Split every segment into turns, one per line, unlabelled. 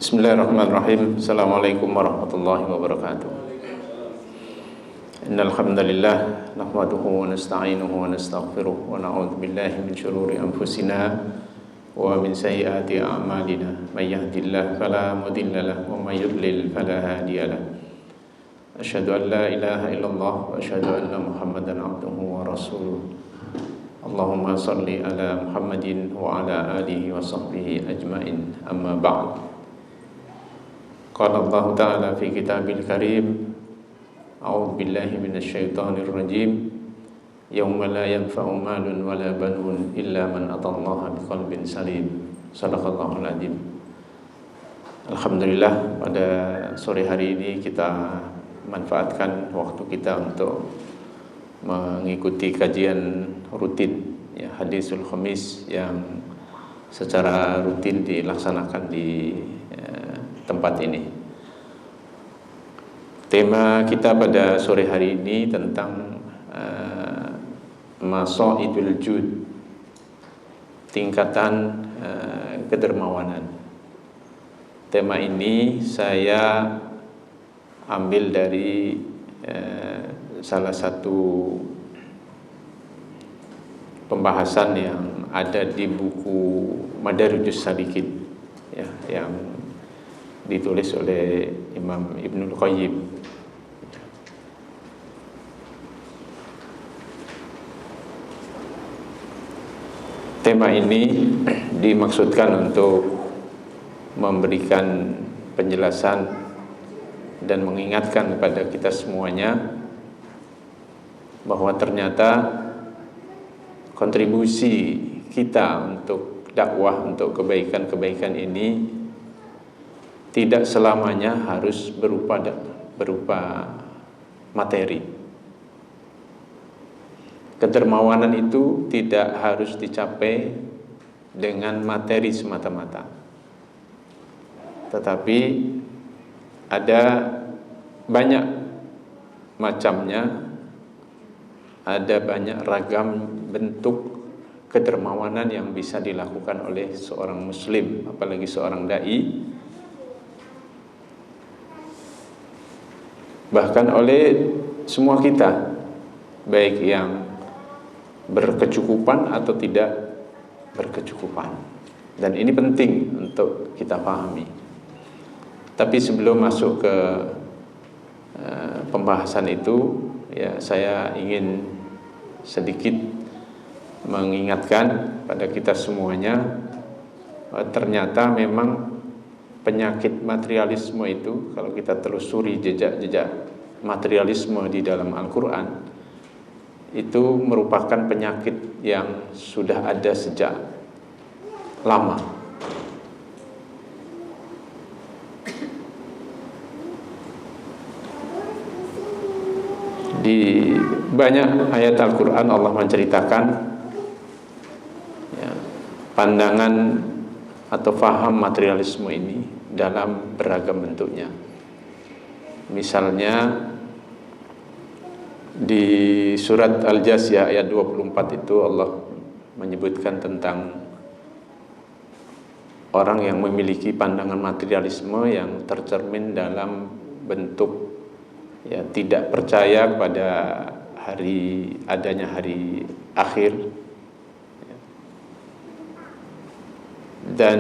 Bismillahirrahmanirrahim. Assalamualaikum warahmatullahi wabarakatuh. Innal hamdalillah nahmaduhu wa nasta'inuhu wa nastaghfiruh wa na'udzu billahi min shururi anfusina wa min sayyiati a'malina. May yahdihillahu fala mudilla lahu wa may yudlil fala hadiya lahu. Asyhadu an la ilaha illallah wa asyhadu anna Muhammadan abduhu wa rasuluh. Allahumma salli ala Muhammadin wa ala alihi wa sahbihi ajmain. Amma ba'd. Qala Allah Ta'ala fi kitabil karim, a'udzu billahi minasy syaithanir rajim, yauma la yanfa'u malun wala banun illa man atallaha biqalbin salim. Shadaqallahul adzim. Alhamdulillah, pada sore hari ini kita manfaatkan waktu kita untuk mengikuti kajian rutin ya, Hadisul Khamis yang secara rutin dilaksanakan di tempat ini. Tema kita pada sore hari ini tentang Masaidul Jud, tingkatan kedermawanan. Tema ini saya ambil dari salah satu pembahasan yang ada di buku Madarijus Salikin ya, yang ditulis oleh Imam Ibnul Qayyim. Tema ini dimaksudkan untuk memberikan penjelasan dan mengingatkan kepada kita semuanya bahwa ternyata kontribusi kita untuk dakwah, untuk kebaikan-kebaikan ini tidak selamanya harus berupa materi. Kedermawanan itu tidak harus dicapai dengan materi semata-mata, tetapi ada banyak macamnya, ada banyak ragam bentuk kedermawanan yang bisa dilakukan oleh seorang muslim, apalagi seorang dai, bahkan oleh semua kita, baik yang berkecukupan atau tidak berkecukupan. Dan ini penting untuk kita pahami. Tapi sebelum masuk ke pembahasan itu, ya, saya ingin sedikit mengingatkan pada kita semuanya bahwa ternyata memang penyakit materialisme itu, kalau kita telusuri jejak-jejak materialisme di dalam Al-Quran, itu merupakan penyakit yang sudah ada sejak lama. Di banyak ayat Al-Quran Allah menceritakan ya, pandangan atau faham materialisme ini dalam beragam bentuknya. Misalnya di surat Al-Jasiyah ayat 24 itu Allah menyebutkan tentang orang yang memiliki pandangan materialisme yang tercermin dalam bentuk ya, tidak percaya kepada adanya hari akhir dan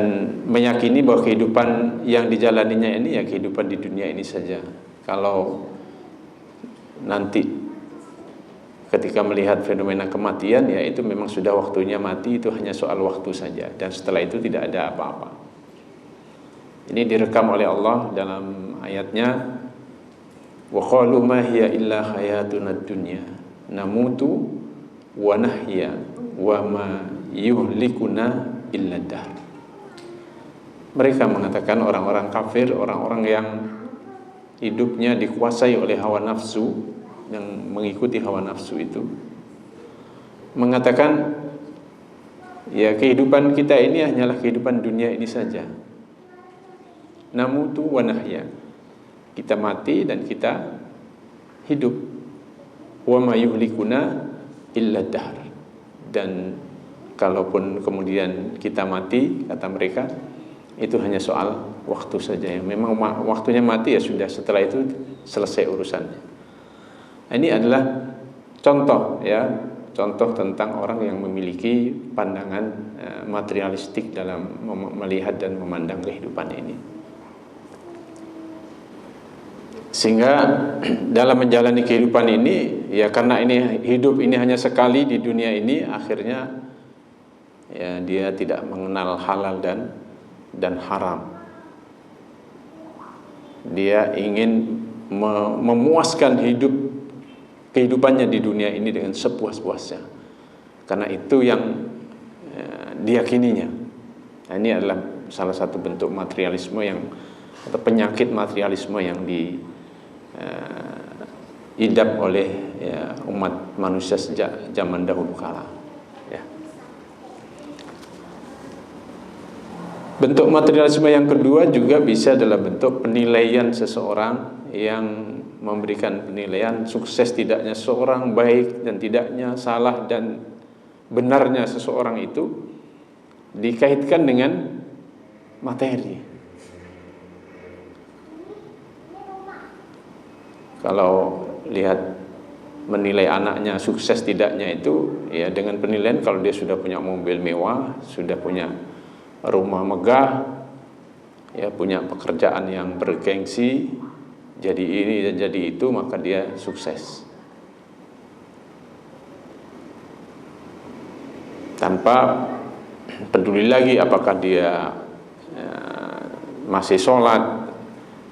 meyakini bahwa kehidupan yang dijalaninya ini ya kehidupan di dunia ini saja. Kalau nanti ketika melihat fenomena kematian, ya itu memang sudah waktunya mati, itu hanya soal waktu saja, dan setelah itu tidak ada apa-apa. Ini direkam oleh Allah dalam ayatnya, wa qalu ma hiya illa hayatunad dunya namutu wa nahya wa ma yuhlikuna illa dahr. Mereka mengatakan, orang-orang kafir, orang-orang yang hidupnya dikuasai oleh hawa nafsu, yang mengikuti hawa nafsu itu, mengatakan ya kehidupan kita ini hanyalah kehidupan dunia ini saja. Namutu wa nahya, kita mati dan kita hidup. Wa ma yuhlikuna illa dahr, dan kalaupun kemudian kita mati, kata mereka, itu hanya soal waktu saja. Ya. Memang waktunya mati ya sudah, setelah itu selesai urusannya. Ini adalah contoh ya, contoh tentang orang yang memiliki pandangan materialistik dalam melihat dan memandang kehidupan ini. Sehingga dalam menjalani kehidupan ini ya, karena ini hidup ini hanya sekali di dunia ini, akhirnya ya dia tidak mengenal halal dan haram. Dia ingin memuaskan kehidupannya di dunia ini dengan sepuas-puasnya, karena itu yang diyakininya. Nah, ini adalah salah satu bentuk materialisme atau penyakit materialisme yang diidap oleh ya, umat manusia sejak zaman dahulu kala. Ya. Bentuk materialisme yang kedua juga bisa adalah bentuk penilaian seseorang, yang memberikan penilaian sukses tidaknya seseorang, baik dan tidaknya, salah dan benarnya seseorang itu dikaitkan dengan materi. Kalau lihat menilai anaknya sukses tidaknya itu ya dengan penilaian kalau dia sudah punya mobil mewah, sudah punya rumah megah, ya punya pekerjaan yang bergengsi, jadi ini dan jadi itu, maka dia sukses. Tanpa peduli lagi apakah dia masih sholat,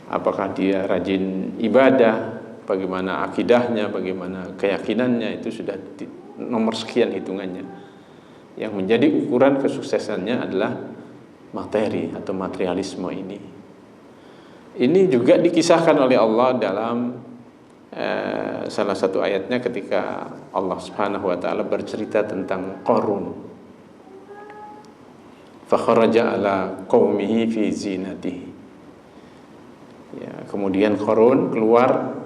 apakah dia rajin ibadah, bagaimana akidahnya, bagaimana keyakinannya, itu sudah nomor sekian hitungannya. Yang menjadi ukuran kesuksesannya adalah materi atau materialisme ini. Ini juga dikisahkan oleh Allah dalam salah satu ayatnya ketika Allah Subhanahu wa taala bercerita tentang Qarun. Fa kharaja ala qaumihi fi zinatihi. Ya, kemudian Qarun keluar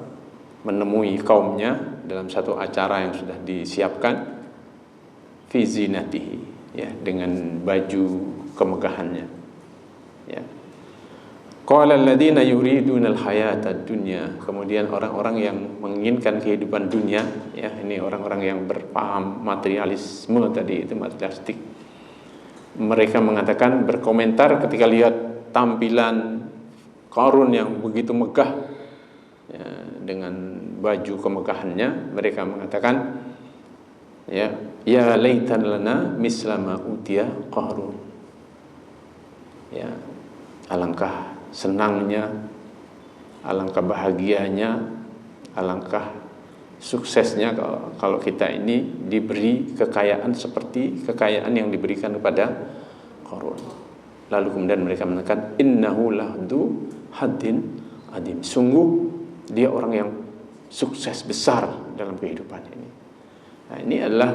menemui kaumnya dalam satu acara yang sudah disiapkan, fi zinatihi, ya, dengan baju kemegahannya. Ya. Qala alladziina yuriduna al-hayata ad-dunya. Kemudian orang-orang yang menginginkan kehidupan dunia, ya, ini orang-orang yang berpaham materialisme tadi, itu materialistik. Mereka mengatakan, berkomentar ketika lihat tampilan Qarun yang begitu megah, ya, dengan baju kemegahannya, mereka mengatakan, ya laitan lana mislama utiya Qarun. Ya, alangkah senangnya, alangkah bahagianya, alangkah suksesnya kalau kita ini diberi kekayaan seperti kekayaan yang diberikan kepada Qarun. Lalu kemudian mereka mengatakan, innahu lahdu haddin adim. Sungguh dia orang yang sukses besar dalam kehidupan ini. Nah, ini adalah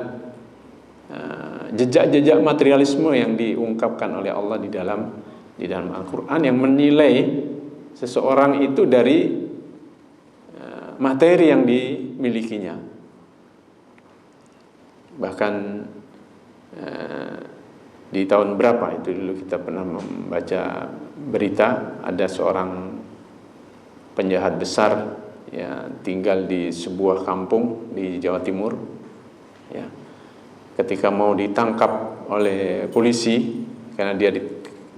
jejak-jejak materialisme yang diungkapkan oleh Allah di dalam Al-Quran, yang menilai seseorang itu dari materi yang dimilikinya. Bahkan di tahun berapa itu dulu kita pernah membaca berita, ada seorang penjahat besar, ya, tinggal di sebuah kampung di Jawa Timur, ya. Ketika mau ditangkap oleh polisi karena dia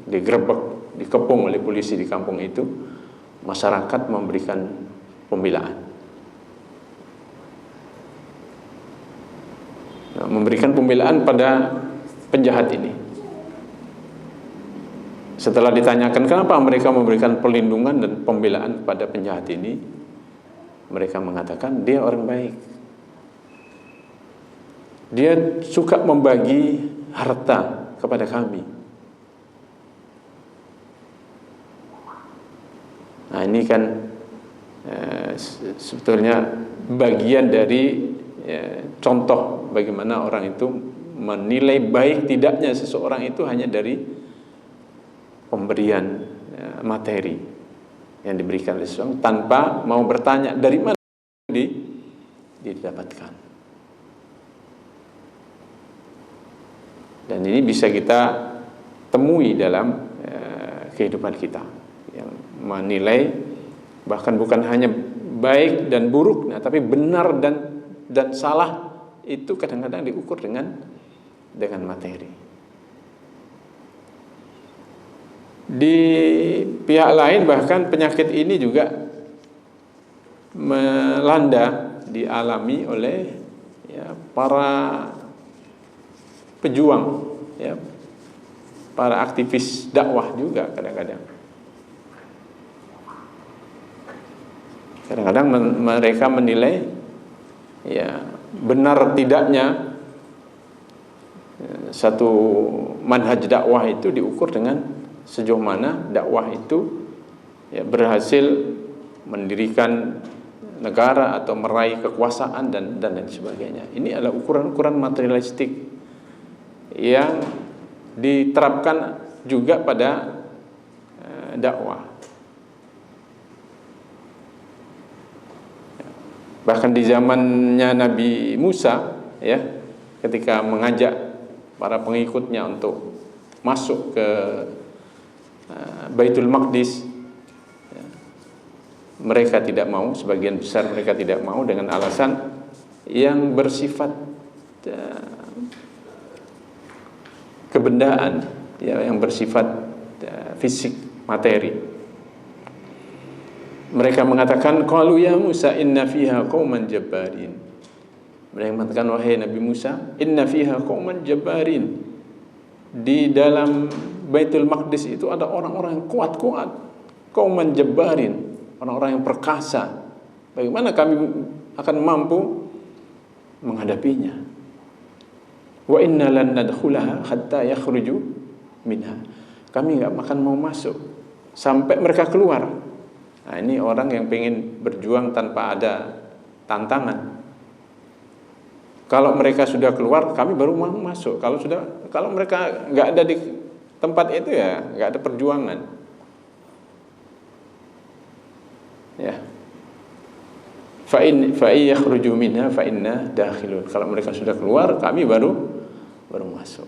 digerebek, dikepung oleh polisi di kampung itu, masyarakat memberikan pembelaan. Nah, memberikan pembelaan pada penjahat ini. Setelah ditanyakan kenapa mereka memberikan perlindungan dan pembelaan kepada penjahat ini, mereka mengatakan dia orang baik. Dia suka membagi harta kepada kami. Nah, ini kan sebetulnya bagian dari contoh bagaimana orang itu menilai baik tidaknya seseorang itu hanya dari pemberian materi yang diberikan oleh seseorang, tanpa mau bertanya dari mana didapatkan. Dan ini bisa kita temui dalam kehidupan kita, yang menilai bahkan bukan hanya baik dan buruk, nah, tapi benar dan salah itu kadang-kadang diukur dengan materi. Di pihak lain bahkan penyakit ini juga melanda, dialami oleh para pejuang, para aktivis dakwah juga kadang-kadang. Kadang-kadang mereka menilai benar tidaknya satu manhaj dakwah itu diukur dengan sejauh mana dakwah itu berhasil mendirikan negara atau meraih kekuasaan dan lain sebagainya. Ini adalah ukuran-ukuran materialistik yang diterapkan juga pada dakwah. Bahkan di zamannya Nabi Musa, ketika mengajak para pengikutnya untuk masuk ke Baitul Maqdis, mereka tidak mau, sebagian besar mereka tidak mau dengan alasan yang bersifat kebendaan, yang bersifat fisik, materi. Mereka mengatakan, qalu ya Musa inna fiha qauman jabbarin. Mereka mengatakan, wahai Nabi Musa, inna fiha qauman jabbarin. Di dalam Baitul Maqdis itu ada orang-orang yang kuat-kuat, qauman jabbarin, orang-orang yang perkasa. Bagaimana kami akan mampu menghadapinya? Wa inna lan nadkhulaha hatta yakhruju minha. Kami enggak akan mau masuk sampai mereka keluar. Nah, ini orang yang pengen berjuang tanpa ada tantangan. Kalau mereka sudah keluar, kami baru mau masuk. Kalau mereka nggak ada di tempat itu, ya nggak ada perjuangan. Ya. Fa in yakhruju minha fa inna dakhilun. Kalau mereka sudah keluar, kami baru masuk.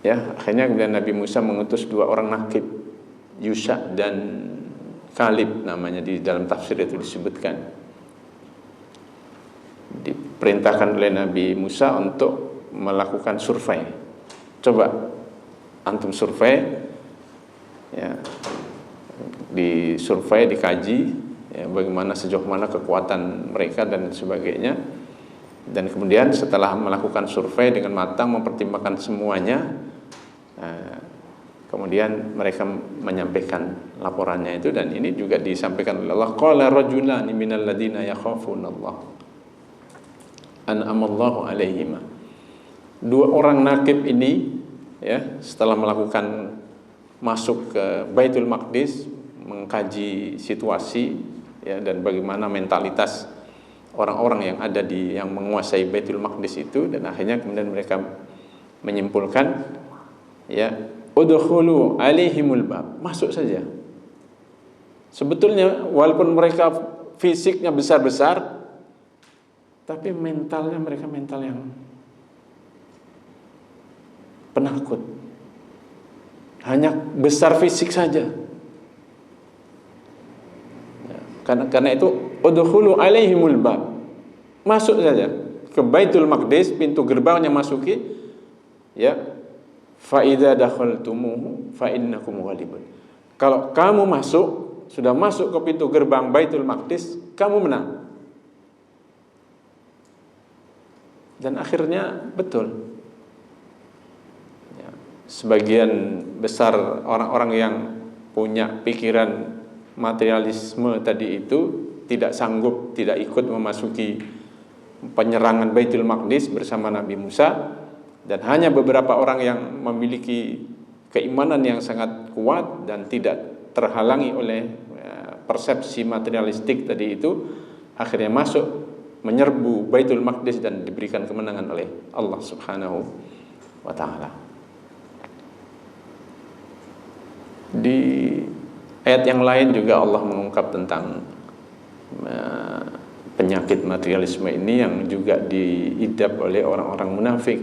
Ya, akhirnya kemudian Nabi Musa mengutus 2 orang nakib, Yusha dan Kalib namanya, di dalam tafsir itu disebutkan. Diperintahkan oleh Nabi Musa untuk melakukan survei. Coba antum survei, disurvei, dikaji, bagaimana, sejauh mana kekuatan mereka dan sebagainya. Dan kemudian setelah melakukan survei dengan matang, mempertimbangkan semuanya, kemudian mereka menyampaikan laporannya itu. Dan ini juga disampaikan oleh Allah, qala rajulani minal ladina yakhafunallah an'amallahu alaihima. 2 orang nakib ini, setelah melakukan masuk ke Baitul Maqdis, mengkaji situasi, dan bagaimana mentalitas orang-orang yang ada yang menguasai Baitul Maqdis itu, dan akhirnya kemudian mereka menyimpulkan, udkhulu alaihimul bab, masuk saja. Sebetulnya walaupun mereka fisiknya besar-besar, tapi mentalnya mereka mental yang penakut. Hanya besar fisik saja. Karena itu udkhulu alaihimul bab, masuk saja ke Baitul Maqdis, pintu gerbangnya masuki, fa idza dakhaltumuhu fa innakum ghalibun. Kalau kamu sudah masuk ke pintu gerbang Baitul Maqdis, kamu menang. Dan akhirnya betul. Sebagian besar orang-orang yang punya pikiran materialisme tadi itu tidak sanggup, tidak ikut memasuki penyerangan Baitul Maqdis bersama Nabi Musa. Dan hanya beberapa orang yang memiliki keimanan yang sangat kuat dan tidak terhalangi oleh persepsi materialistik tadi itu, akhirnya masuk, menyerbu Baitul Maqdis dan diberikan kemenangan oleh Allah Subhanahu wa ta'ala. Di ayat yang lain juga Allah mengungkap tentang penyakit materialisme ini yang juga diidap oleh orang-orang munafik,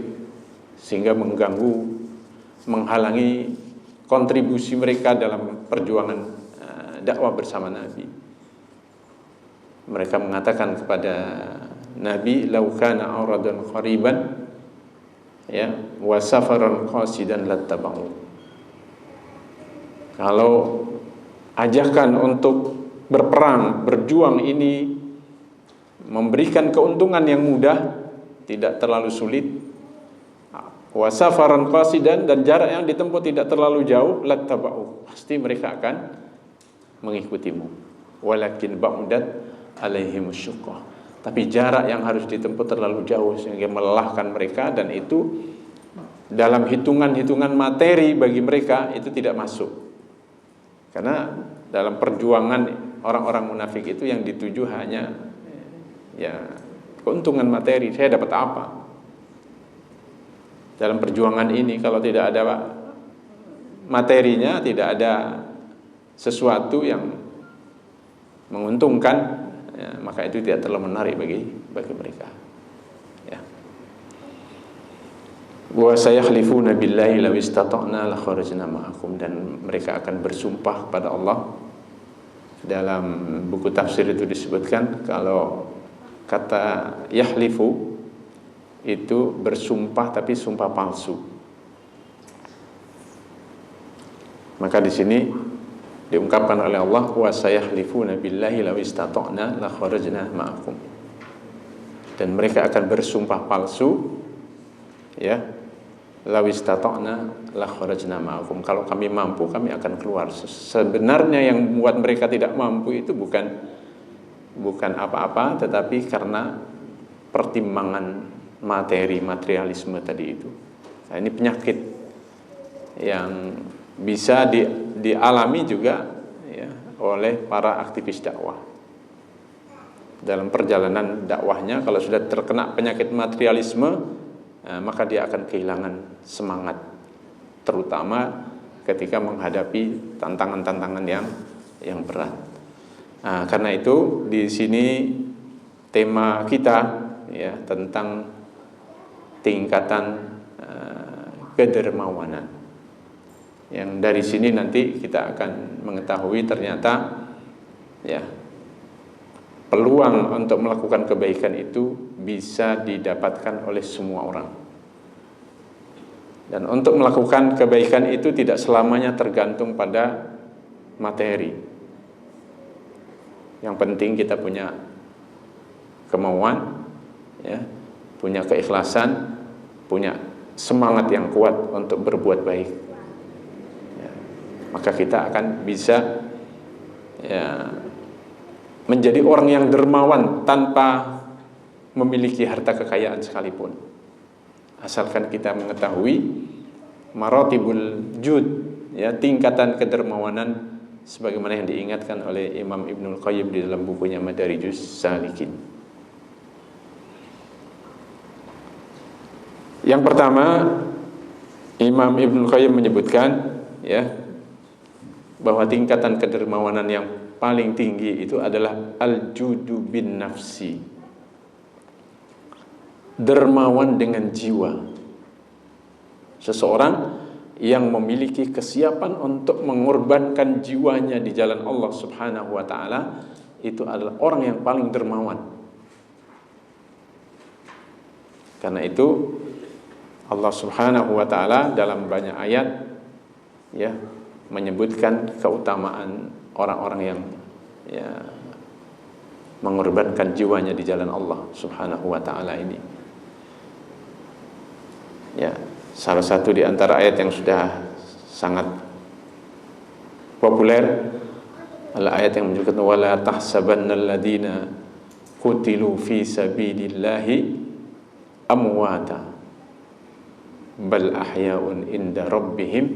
sehingga mengganggu, menghalangi kontribusi mereka dalam perjuangan dakwah bersama Nabi. Mereka mengatakan kepada Nabi, "Lau kana auradan qariban ya wa safaran qasidan lattaba'u." Kalau ajakan untuk berperang, berjuang ini memberikan keuntungan yang mudah, tidak terlalu sulit, wa safaran qasidan, dan jarak yang ditempuh tidak terlalu jauh, lattaba'u, pasti mereka akan mengikutimu. Walakin ba'udat alaihimus syuqqah, tapi jarak yang harus ditempuh terlalu jauh sehingga melelahkan mereka, dan itu dalam hitungan-hitungan materi bagi mereka itu tidak masuk. Karena dalam perjuangan orang-orang munafik itu yang dituju hanya ya keuntungan materi, saya dapat apa dalam perjuangan ini. Kalau tidak ada materinya, tidak ada sesuatu yang menguntungkan, ya, maka itu tidak terlalu menarik bagi mereka. Ya. Wa sayakhlifuna billahi law istata'na la kharajna ma'akum, dan mereka akan bersumpah pada Allah. Dalam buku tafsir itu disebutkan kalau kata yahlifu itu bersumpah tapi sumpah palsu. Maka di sini diungkapkan oleh Allah, wa sayahlifuna billahi law istata'na la kharajna ma'akum, dan mereka akan bersumpah palsu, ya, law istata'na la kharajna ma'akum, kalau kami mampu kami akan keluar. Sebenarnya yang membuat mereka tidak mampu itu bukan apa-apa, tetapi karena pertimbangan materialisme tadi itu. Nah, ini penyakit yang bisa dialami juga ya, oleh para aktivis dakwah. Dalam perjalanan dakwahnya, kalau sudah terkena penyakit materialisme, maka dia akan kehilangan semangat, terutama ketika menghadapi tantangan-tantangan yang berat. Nah, karena itu di sini tema kita ya tentang tingkatan kedermawanan. Yang dari sini nanti kita akan mengetahui ternyata ya peluang untuk melakukan kebaikan itu bisa didapatkan oleh semua orang. Dan untuk melakukan kebaikan itu tidak selamanya tergantung pada materi. Yang penting kita punya kemauan, ya, punya keikhlasan, punya semangat yang kuat untuk berbuat baik. Ya, maka kita akan bisa ya, menjadi orang yang dermawan tanpa memiliki harta kekayaan sekalipun. Asalkan kita mengetahui maratibul jud, ya, tingkatan kedermawanan sebagaimana yang diingatkan oleh Imam Ibnul Qayyim di dalam bukunya Madarijus Salikin. Yang pertama, Imam Ibnul Qayyim menyebutkan ya bahwa tingkatan kedermawanan yang paling tinggi itu adalah al-judu bin nafsi, dermawan dengan jiwa. Seseorang yang memiliki kesiapan untuk mengorbankan jiwanya di jalan Allah Subhanahu wa ta'ala, itu adalah orang yang paling dermawan. Karena itu Allah Subhanahu wa ta'ala dalam banyak ayat ya menyebutkan keutamaan orang-orang yang ya mengorbankan jiwanya di jalan Allah Subhanahu wa ta'ala ini. Ya, salah satu di antara ayat yang sudah sangat populer adalah ayat yang menunjukkan wala tahsabannal ladina qutilu fi sabilillahi amwata bal ahya'un inda rabbihim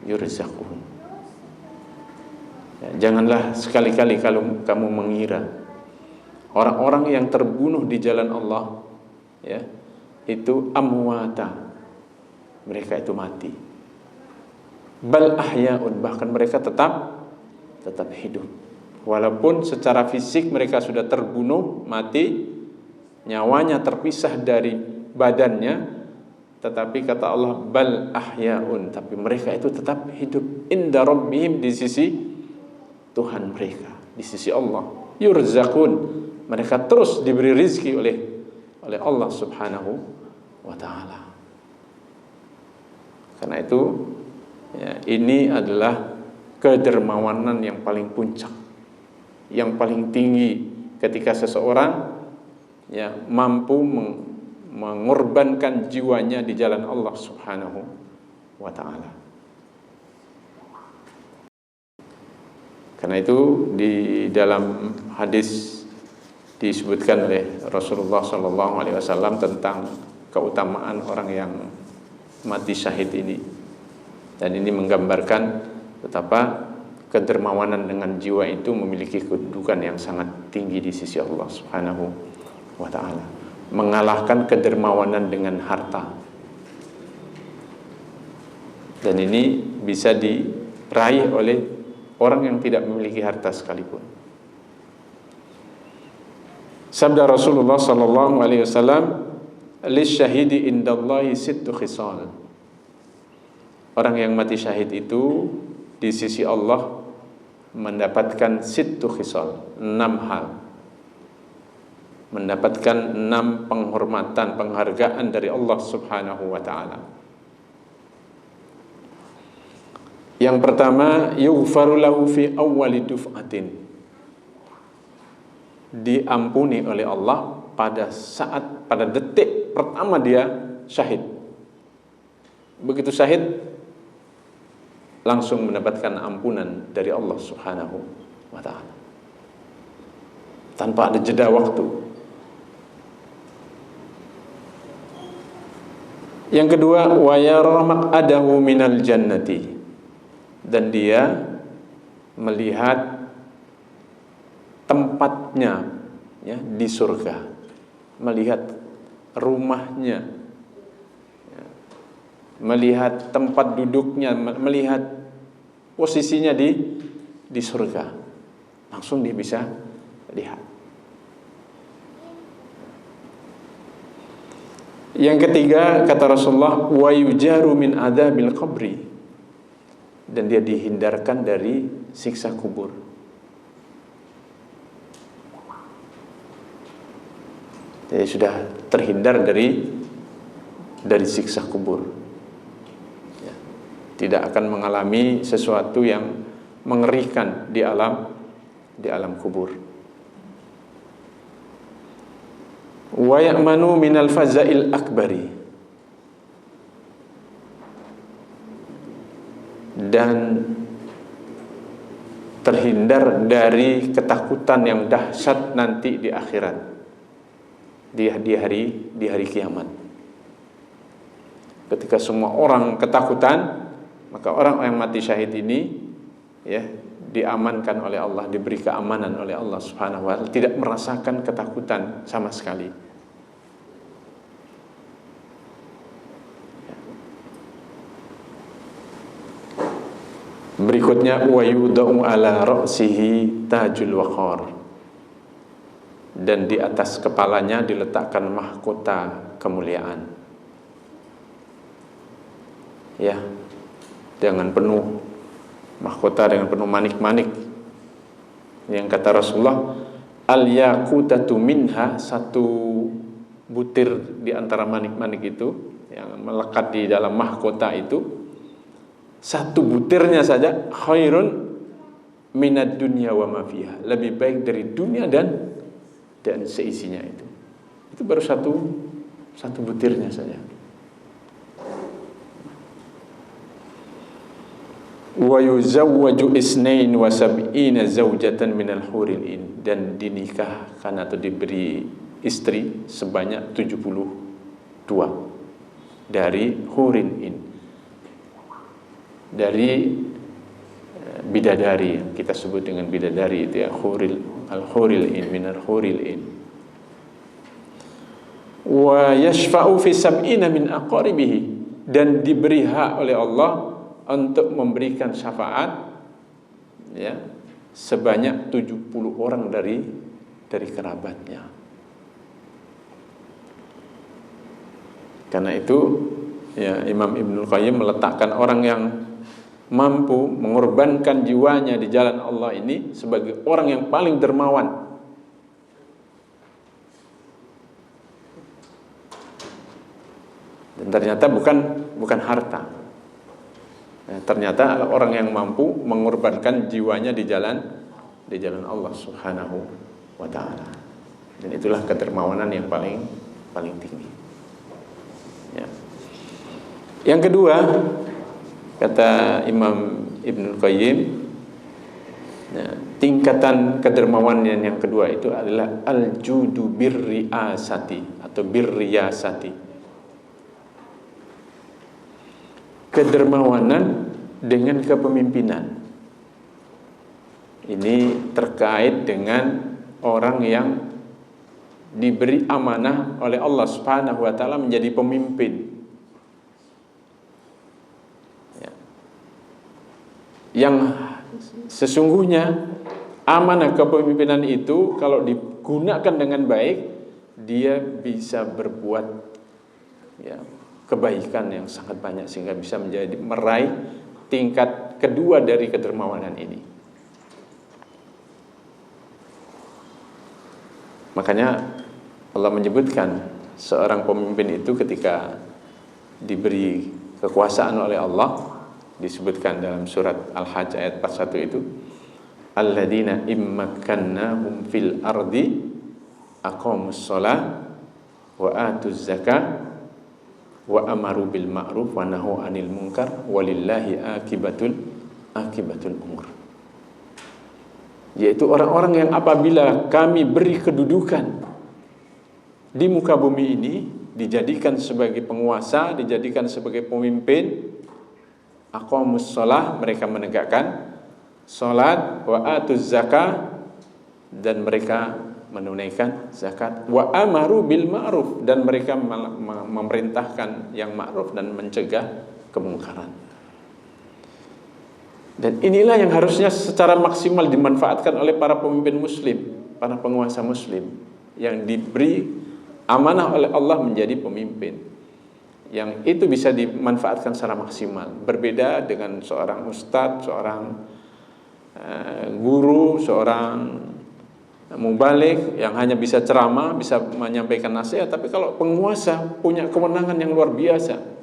yurzaqun. Ya, janganlah sekali-kali kalau kamu mengira orang-orang yang terbunuh di jalan Allah ya itu amwata, mereka itu mati. Bal ahya'un, bahkan mereka tetap hidup. Walaupun secara fisik mereka sudah terbunuh, mati, nyawanya terpisah dari badannya, tetapi kata Allah bal ahyaun, tapi mereka itu tetap hidup inda rabbihim, di sisi Tuhan mereka, di sisi Allah. Yurzaqun, mereka terus diberi rizki oleh Allah Subhanahu wa ta'ala. Karena itu ya, ini adalah kedermawanan yang paling puncak, yang paling tinggi, ketika seseorang ya mampu mengorbankan jiwanya di jalan Allah Subhanahu wa ta'ala. Karena itu di dalam hadis disebutkan oleh Rasulullah SAW tentang keutamaan orang yang mati syahid ini, dan ini menggambarkan betapa kedermawanan dengan jiwa itu memiliki kedudukan yang sangat tinggi di sisi Allah Subhanahu wa ta'ala, mengalahkan kedermawanan dengan harta. Dan ini bisa diraih oleh orang yang tidak memiliki harta sekalipun. Sabda Rasulullah sallallahu alaihi wasallam, "Lisyahidi indallahi sittu khisal." Orang yang mati syahid itu di sisi Allah mendapatkan sittu khisal, 6 hal. Mendapatkan 6 penghormatan, penghargaan dari Allah Subhanahu wa ta'ala. Yang pertama, yughfaru lahu fi awwali duf'atin, diampuni oleh Allah pada detik pertama dia syahid. Begitu syahid langsung mendapatkan ampunan dari Allah Subhanahu wa ta'ala, tanpa ada jeda waktu. Yang kedua, wa yara maq'adahu minal jannati, dan dia melihat tempatnya ya di surga, melihat rumahnya, ya, melihat tempat duduknya, melihat posisinya di surga. Langsung dia bisa lihat. Yang ketiga, kata Rasulullah, wa yujaru min adzabil qabri, dan dia dihindarkan dari siksa kubur. Jadi sudah terhindar dari siksa kubur, ya, tidak akan mengalami sesuatu yang mengerikan di alam kubur. Wa ya'manu minal faza'il akbari, dan terhindar dari ketakutan yang dahsyat nanti di akhirat, di hari kiamat. Ketika semua orang ketakutan, maka orang yang mati syahid ini ya diamankan oleh Allah, diberi keamanan oleh Allah Subhanahu wa ta'ala, tidak merasakan ketakutan sama sekali. Berikutnya, wa yudau ala ra'sihi tajul waqar, dan di atas kepalanya diletakkan mahkota kemuliaan, ya, dengan penuh mahkota, dengan penuh manik-manik. Yang kata Rasulullah, al yaqutatu minha, satu butir di antara manik-manik itu yang melekat di dalam mahkota itu, satu butirnya saja khairun minad dunya wa ma fiha, lebih baik dari dunia dan seisinya itu. Itu baru satu butirnya saja. Wa yuzawwaju isnain wa sab'ina zawjatan minal huril in, dan dinikahkan atau diberi istri sebanyak 72 dari hurin in, dari bidadari, kita sebut dengan bidadari itu ya, al-huril in, minal huril in. Wa yashfa'u fi sab'ina min aqaribihi, dan diberi hak oleh Allah untuk memberikan syafaat ya sebanyak 70 orang dari kerabatnya. Karena itu Ya, Imam Ibnul Qayyim meletakkan orang yang mampu mengorbankan jiwanya di jalan Allah ini sebagai orang yang paling dermawan. Dan ternyata bukan harta. Ternyata orang yang mampu mengorbankan jiwanya di jalan Allah Subhanahu wa taala. Dan itulah kedermawanan yang paling tinggi. Ya. Yang kedua, kata Imam Ibnul Qayyim, ya, tingkatan kedermawanan yang kedua itu adalah al-judu birriasati atau birriyasati. Kedermawanan dengan kepemimpinan. Ini terkait dengan orang yang diberi amanah oleh Allah Subhanahu wa taala menjadi pemimpin. Ya. Yang sesungguhnya amanah kepemimpinan itu kalau digunakan dengan baik, dia bisa berbuat ya, kebaikan yang sangat banyak sehingga bisa meraih tingkat kedua dari kedermawanan ini. Makanya Allah menyebutkan seorang pemimpin itu ketika diberi kekuasaan oleh Allah, disebutkan dalam surat Al-Hajj ayat 41 itu, alladzina immakkannahum fil ardi aqamus shalah wa atuz zakah wa amaru bil ma'ruf wa nahu 'anil munkar walillahi akibatul umur. Yaitu orang-orang yang apabila kami beri kedudukan di muka bumi ini, dijadikan sebagai penguasa, dijadikan sebagai pemimpin, aqamus shalah, mereka menegakkan salat, wa atuz zakah, dan mereka menunaikan zakat, wa amaru bil ma'ruf, dan mereka memerintahkan yang ma'ruf dan mencegah kemungkaran. Dan inilah yang harusnya secara maksimal dimanfaatkan oleh para pemimpin muslim, para penguasa muslim yang diberi amanah oleh Allah menjadi pemimpin. Yang itu bisa dimanfaatkan secara maksimal. Berbeda dengan seorang ustadz, seorang guru, seorang mubalik yang hanya bisa ceramah, bisa menyampaikan nasihat. Tapi kalau penguasa punya kewenangan yang luar biasa.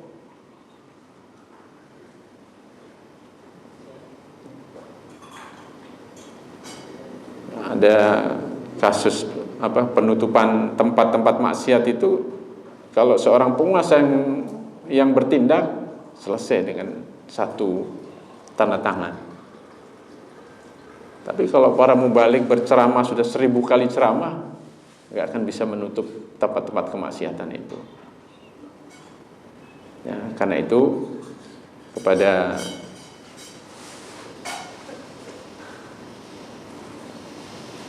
Ada kasus penutupan tempat-tempat maksiat itu, kalau seorang penguasa yang bertindak, selesai dengan satu tanda tangan. Tapi kalau para mubalik berceramah sudah 1000 kali ceramah, nggak akan bisa menutup tempat-tempat kemaksiatan itu. Ya, karena itu kepada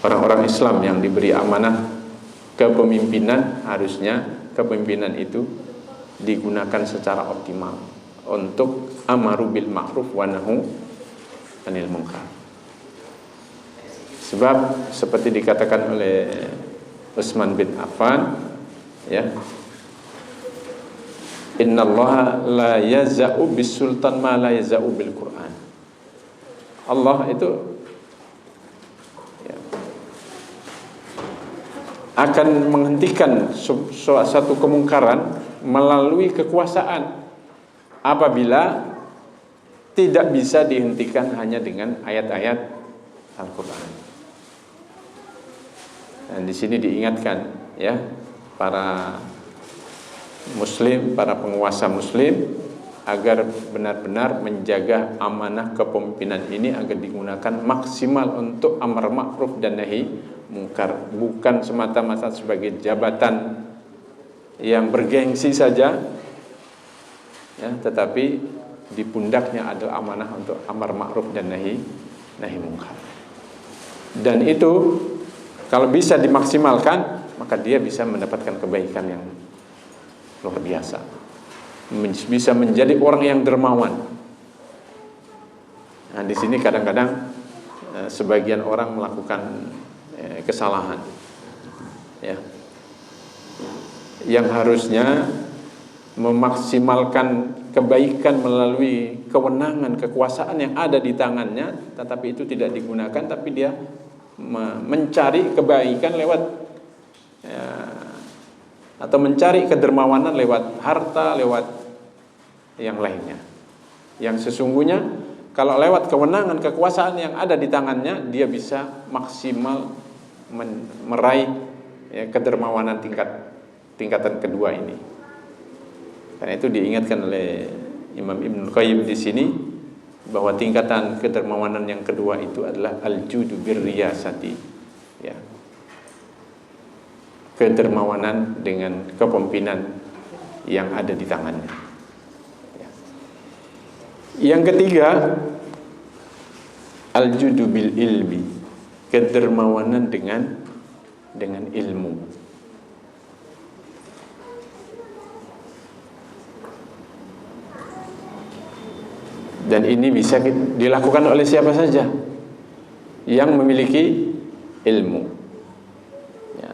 orang-orang Islam yang diberi amanah kepemimpinan, harusnya kepemimpinan itu digunakan secara optimal untuk amaru bil ma'ruf wa nahu 'anil munkar. Sebab seperti dikatakan oleh Utsman bin Affan, ya, innallaha la yaza'u bis sultan ma la yaza'u bil Qur'an. Allah itu akan menghentikan suatu kemungkaran melalui kekuasaan apabila tidak bisa dihentikan hanya dengan ayat-ayat Al-Quran. Dan di sini diingatkan ya para muslim, para penguasa muslim agar benar-benar menjaga amanah kepemimpinan ini agar digunakan maksimal untuk amar ma'ruf dan nahi mungkar, bukan semata-mata sebagai jabatan yang bergengsi saja ya, tetapi di pundaknya adalah amanah untuk amar ma'ruf dan nahi mungkar. Dan itu kalau bisa dimaksimalkan, maka dia bisa mendapatkan kebaikan yang luar biasa, bisa menjadi orang yang dermawan. Nah, di sini kadang-kadang sebagian orang melakukan kesalahan ya, yang harusnya memaksimalkan kebaikan melalui kewenangan, kekuasaan yang ada di tangannya, tetapi itu tidak digunakan, tapi dia mencari kebaikan lewat atau mencari kedermawanan lewat harta, lewat yang lainnya. Yang sesungguhnya kalau lewat kewenangan, kekuasaan yang ada di tangannya, dia bisa maksimal meraih kedermawanan tingkatan kedua ini. Karena itu diingatkan oleh Imam Ibnul Qayyim di sini bahwa tingkatan kedermawanan yang kedua itu adalah al-judu birriyasati, ya. Kedermawanan dengan kepemimpinan yang ada di tangannya. Ya. Yang ketiga, al-judu bil ilmi, kedermawanan dengan ilmu. Dan ini bisa dilakukan oleh siapa saja yang memiliki ilmu, ya.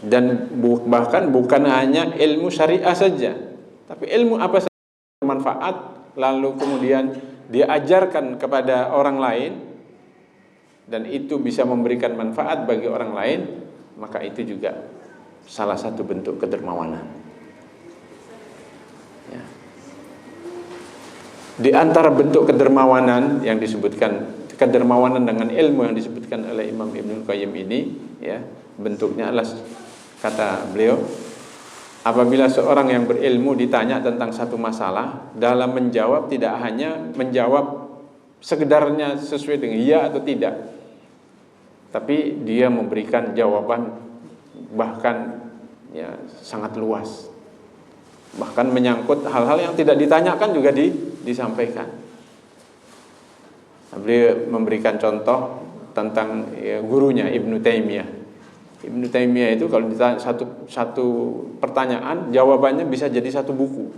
Dan bahkan bukan hanya ilmu syariah saja, tapi ilmu apa saja bermanfaat lalu kemudian diajarkan kepada orang lain dan itu bisa memberikan manfaat bagi orang lain, maka itu juga salah satu bentuk kedermawanan. Di antara bentuk kedermawanan yang disebutkan, kedermawanan dengan ilmu yang disebutkan oleh Imam Ibnul Qayyim ini, ya, bentuknya adalah, kata beliau, apabila seorang yang berilmu ditanya tentang satu masalah, dalam menjawab tidak hanya menjawab sekedarnya sesuai dengan iya atau tidak, tapi dia memberikan jawaban bahkan ya sangat luas, bahkan menyangkut hal-hal yang tidak ditanyakan juga disampaikan. Beliau memberikan contoh tentang gurunya Ibnu Taimiyah. Ibnu Taimiyah itu kalau ditanya satu pertanyaan, jawabannya bisa jadi satu buku.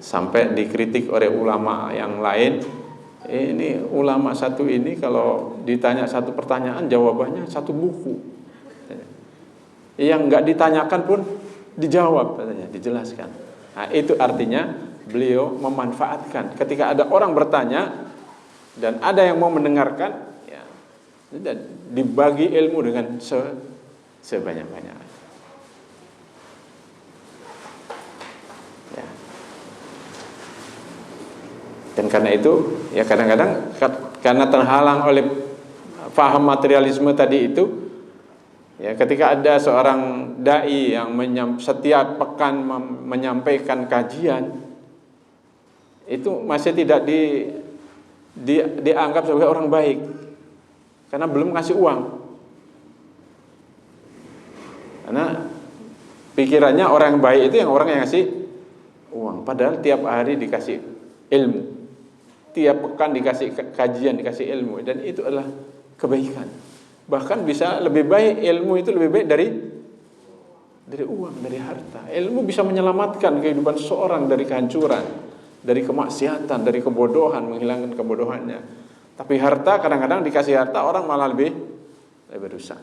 Sampai dikritik oleh ulama yang lain, ini ulama satu ini kalau ditanya satu pertanyaan, jawabannya satu buku. Yang nggak ditanyakan pun dijawab, katanya, dijelaskan. Nah, itu artinya beliau memanfaatkan ketika ada orang bertanya dan ada yang mau mendengarkan, ya, dibagi ilmu dengan sebanyak-banyaknya. Ya. Dan karena itu, ya kadang-kadang karena terhalang oleh paham materialisme tadi itu, ya, ketika ada seorang dai yang setiap pekan menyampaikan kajian, itu masih tidak dianggap sebagai orang baik karena belum ngasih uang. Karena pikirannya orang yang baik itu yang orang yang ngasih uang, padahal tiap hari dikasih ilmu, tiap pekan dikasih kajian, dikasih ilmu, dan itu adalah kebaikan. Bahkan bisa lebih baik, ilmu itu lebih baik dari uang, dari harta. Ilmu bisa menyelamatkan kehidupan seorang dari kehancuran, dari kemaksiatan, dari kebodohan, menghilangkan kebodohannya. Tapi harta, kadang-kadang dikasih harta orang malah lebih rusak.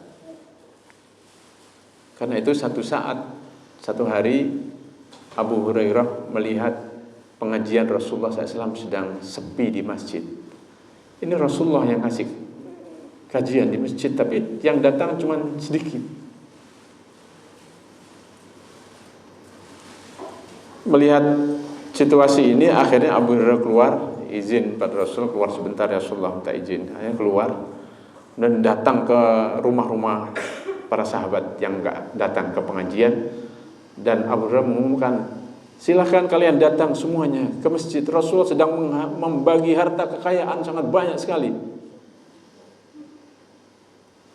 Karena itu satu hari Abu Hurairah melihat pengajian Rasulullah SAW sedang sepi di masjid. Ini Rasulullah yang ngasih kajian di masjid, tapi yang datang cuma sedikit. Melihat situasi ini, akhirnya Abu Hurairah keluar, izin pada Rasul, keluar sebentar ya Rasulullah, minta izin. Akhirnya keluar dan datang ke rumah-rumah para sahabat yang enggak datang ke pengajian, dan Abu Hurairah mengumumkan, silahkan kalian datang semuanya ke masjid. Rasulullah sedang membagi harta kekayaan sangat banyak sekali.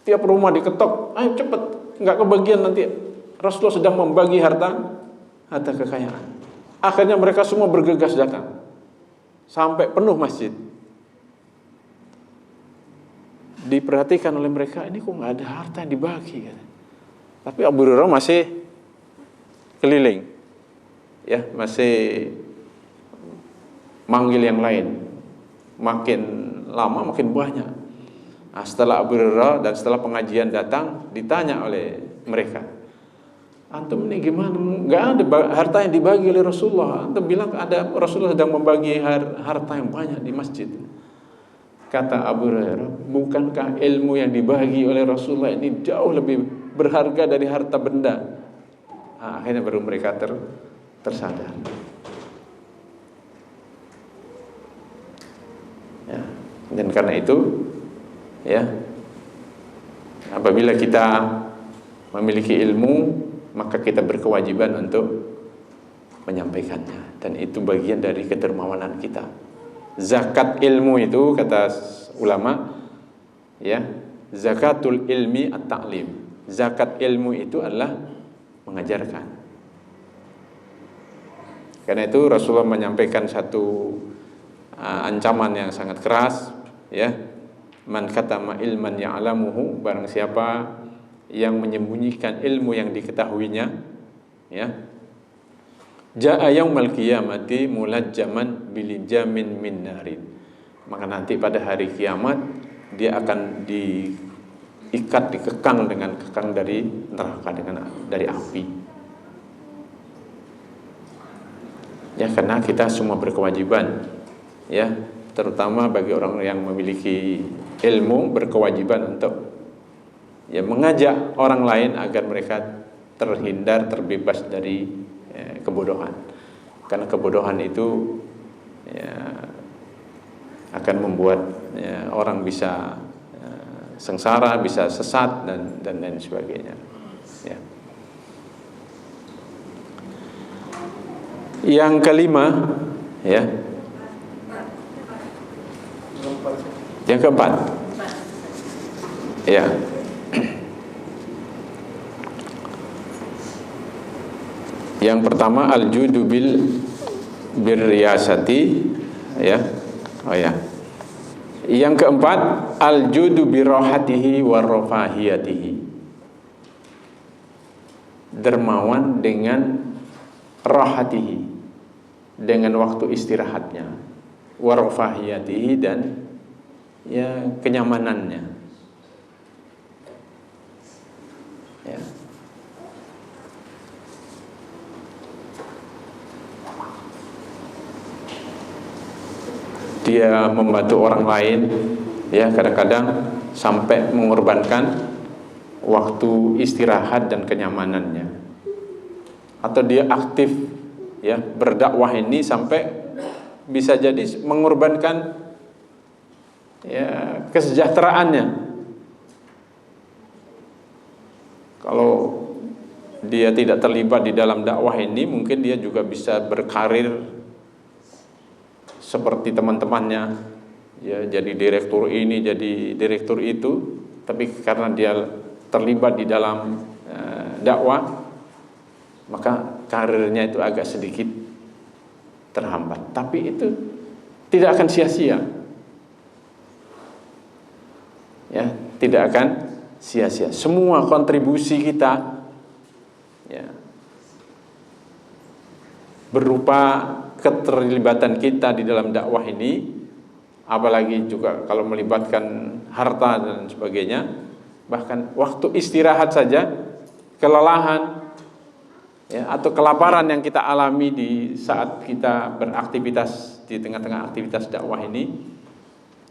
Tiap rumah diketok, ayo cepet, nggak kebagian nanti. Rasulullah sedang membagi harta kekayaan. Akhirnya mereka semua bergegas datang, sampai penuh masjid. Diperhatikan oleh mereka, ini kok nggak ada harta yang dibagi, kan? Tapi Abu Hurairah masih keliling, ya, masih manggil yang lain. Makin lama makin banyak. Nah, setelah Abu Hurairah dan setelah pengajian datang, ditanya oleh mereka, Antum ini gimana? Nggak ada harta yang dibagi oleh Rasulullah. Antum bilang ada Rasulullah sedang membagi harta yang banyak di masjid. Kata Abu Hurairah, bukankah ilmu yang dibagi oleh Rasulullah ini jauh lebih berharga dari harta benda? Akhirnya baru mereka tersadar. Ya. Dan karena itu, ya, apabila kita memiliki ilmu, maka kita berkewajiban untuk menyampaikannya, dan itu bagian dari kedermawanan kita. Zakat ilmu itu, kata ulama, ya, zakatul ilmi at-ta'lim. Zakat ilmu itu adalah mengajarkan. Karena itu Rasulullah menyampaikan satu ancaman yang sangat keras, ya, man katama ilman ya'lamuhu, barang siapa yang menyembunyikan ilmu yang diketahuinya, ya, jaa yaumal qiyamati mulajjaman bilijamin min narin, maka nanti pada hari kiamat dia akan diikat, dikekang dengan kekang dari neraka, dari api. Ya, karena kita semua berkewajiban, ya, terutama bagi orang yang memiliki ilmu, berkewajiban untuk, ya, mengajak orang lain agar mereka terhindar, terbebas dari kebodohan. Karena kebodohan itu, ya, akan membuat, ya, orang bisa sengsara, bisa sesat, dan lain sebagainya. Ya. Yang kelima, ya, yang keempat, ya. Yang pertama al-judu birriyasati, ya. Oh ya. Yang keempat al-judu birrohatihi warrofahiyatihi, dermawan dengan rohatihi, dengan waktu istirahatnya, warrofahiyatihi, dan, ya, kenyamanannya, ya. Dia membantu orang lain, ya, kadang-kadang sampai mengorbankan waktu istirahat dan kenyamanannya. Atau dia aktif, ya, berdakwah ini sampai bisa jadi mengorbankan, ya, kesejahteraannya. Kalau dia tidak terlibat di dalam dakwah ini, mungkin dia juga bisa berkarir seperti teman-temannya, ya, jadi direktur ini, jadi direktur itu. Tapi karena dia terlibat di dalam dakwah, maka karirnya itu agak sedikit terhambat. Tapi itu tidak akan sia-sia, ya, tidak akan sia-sia. Semua kontribusi kita, ya, berupa keterlibatan kita di dalam dakwah ini, apalagi juga kalau melibatkan harta dan sebagainya, bahkan waktu istirahat saja, kelelahan, ya, atau kelaparan yang kita alami di saat kita beraktivitas di tengah-tengah aktivitas dakwah ini,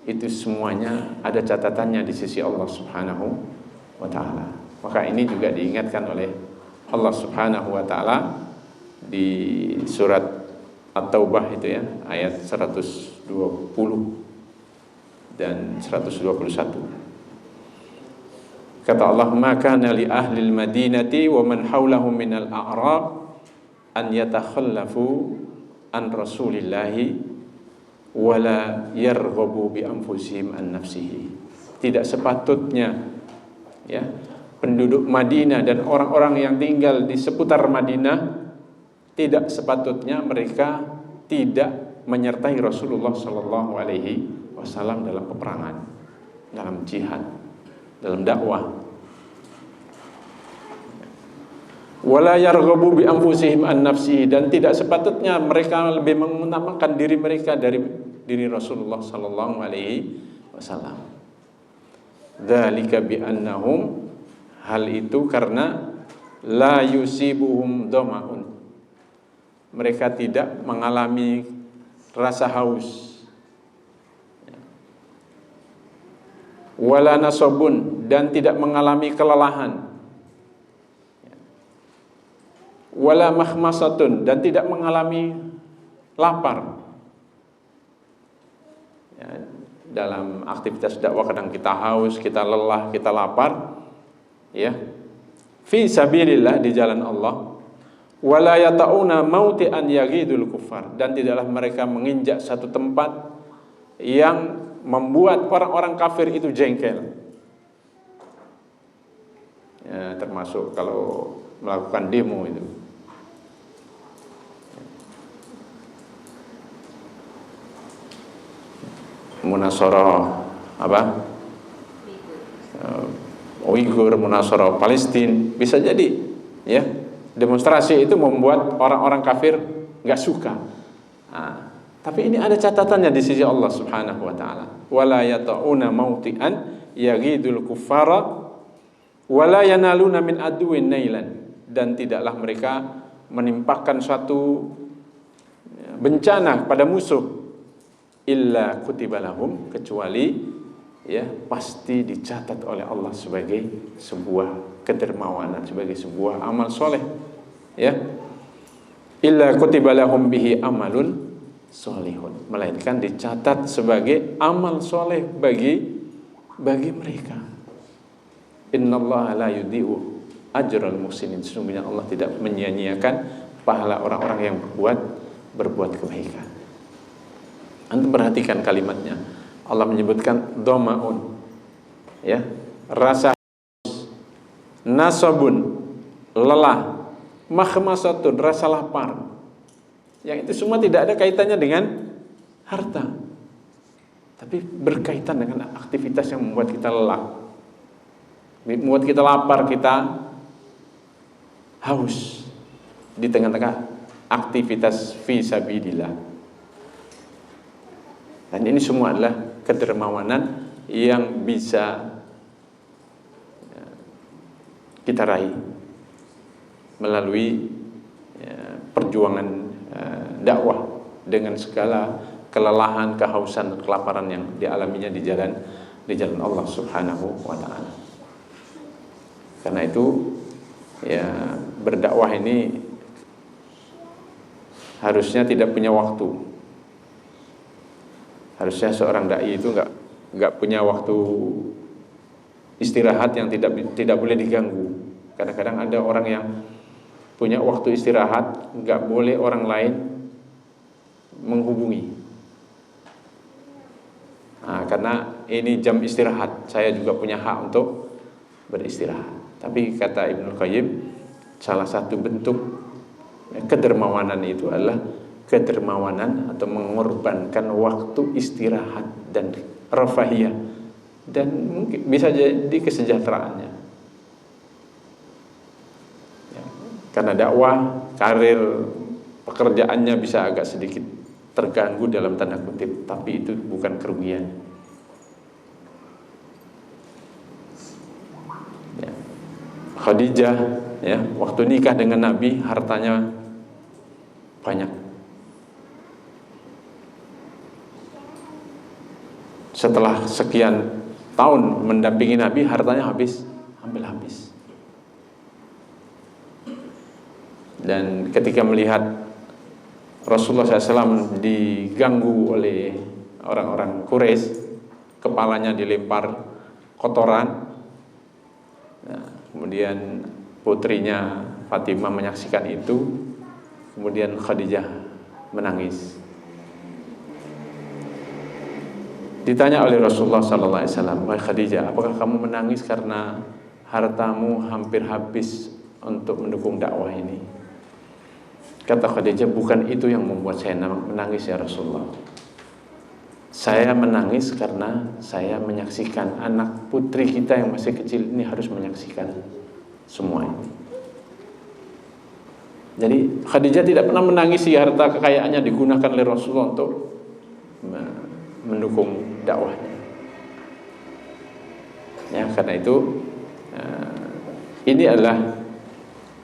itu semuanya ada catatannya di sisi Allah Subhanahu wa ta'ala. Maka ini juga diingatkan oleh Allah Subhanahu wa ta'ala di surat At-Taubah itu, ya, ayat 120 dan 121. Kata Allah, "Maka li ahli al-Madinati wa man haulahum minal a'rab an yatakhallafu an Rasulillahi wa la yarghabu bi anfusihim an nafsihi." Tidak sepatutnya, ya, penduduk Madinah dan orang-orang yang tinggal di seputar Madinah, tidak sepatutnya mereka tidak menyertai Rasulullah Sallallahu Alaihi Wasallam dalam peperangan, dalam jihad, dalam dakwah. Wala yarghabu bi anfusihim an nafsihi, dan tidak sepatutnya mereka lebih mengutamakan diri mereka dari diri Rasulullah Sallallahu Alaihi Wasallam. Dzalika bi annahum, hal itu karena la yusibuhum dhama'un, mereka tidak mengalami rasa haus, wala nasabun, dan tidak mengalami kelelahan, wala makhmasatun, dan tidak mengalami lapar. Ya, dalam aktivitas dakwah kadang kita haus, kita lelah, kita lapar, ya. Fi sabilillah, di jalan Allah. Wala yata'una mauti'an yaghidul kuffar, dan tidaklah mereka menginjak satu tempat yang membuat orang-orang kafir itu jengkel. Ya, termasuk kalau melakukan demo itu. Munasarah apa? Uighur, munasarah Palestina, bisa jadi, ya. Demonstrasi itu membuat orang-orang kafir nggak suka. Nah, tapi ini ada catatannya di sisi Allah Subhanahu wa taala. Wala yata'una mauti'an yaghidul kuffara wala yanaluna min aduwin nailan, dan tidaklah mereka menimpakan suatu bencana pada musuh illa kutiba lahum, kecuali ya pasti dicatat oleh Allah sebagai sebuah kedermawanan, sebagai sebuah amal soleh, ya. Illa kutiba lahum bihi amalun solihun, melainkan dicatat sebagai amal soleh bagi mereka. Innallaha la yudhi'u ajral muhsinin, sesungguhnya Allah tidak menyia-nyiakan pahala orang-orang yang berbuat kebaikan. Antum perhatikan kalimatnya. Allah menyebutkan dhama'un, ya, rasa haus, nasabun, lelah, makhmasatun, rasa lapar. Yang itu semua tidak ada kaitannya dengan harta, tapi berkaitan dengan aktivitas yang membuat kita lelah, membuat kita lapar, kita haus di tengah-tengah aktivitas fi sabilillah. Dan ini semua adalah kedermawanan yang bisa kita raih melalui perjuangan dakwah dengan segala kelelahan, kehausan, dan kelaparan yang dialaminya di jalan Allah Subhanahu wa taala. Karena itu ya, berdakwah ini harusnya tidak punya waktu. Harusnya seorang dai itu nggak punya waktu istirahat yang tidak boleh diganggu. Kadang-kadang ada orang yang punya waktu istirahat, nggak boleh orang lain menghubungi. Nah, karena ini jam istirahat, saya juga punya hak untuk beristirahat. Tapi kata Ibnu Qayyim, salah satu bentuk kedermawanan itu adalah kedermawanan atau mengorbankan waktu istirahat dan rafahiyah, dan mungkin bisa jadi kesejahteraannya, ya, karena dakwah, karir, pekerjaannya bisa agak sedikit terganggu dalam tanda kutip, tapi itu bukan kerugian, ya. Khadijah, ya, waktu nikah dengan Nabi hartanya banyak. Setelah sekian tahun mendampingi Nabi, hartanya hampir habis. Dan ketika melihat Rasulullah SAW diganggu oleh orang-orang Quraisy, kepalanya dilempar kotoran, nah, kemudian putrinya Fatimah menyaksikan itu, kemudian Khadijah menangis. Ditanya oleh Rasulullah SAW, "Wahai Khadijah, apakah kamu menangis karena hartamu hampir habis untuk mendukung dakwah ini?" Kata Khadijah, "Bukan itu yang membuat saya menangis ya Rasulullah. Saya menangis karena saya menyaksikan anak putri kita yang masih kecil ini harus menyaksikan semua ini." Jadi Khadijah tidak pernah menangisi harta kekayaannya digunakan oleh Rasulullah untuk mendukung dakwahnya. Ya, karena itu ini adalah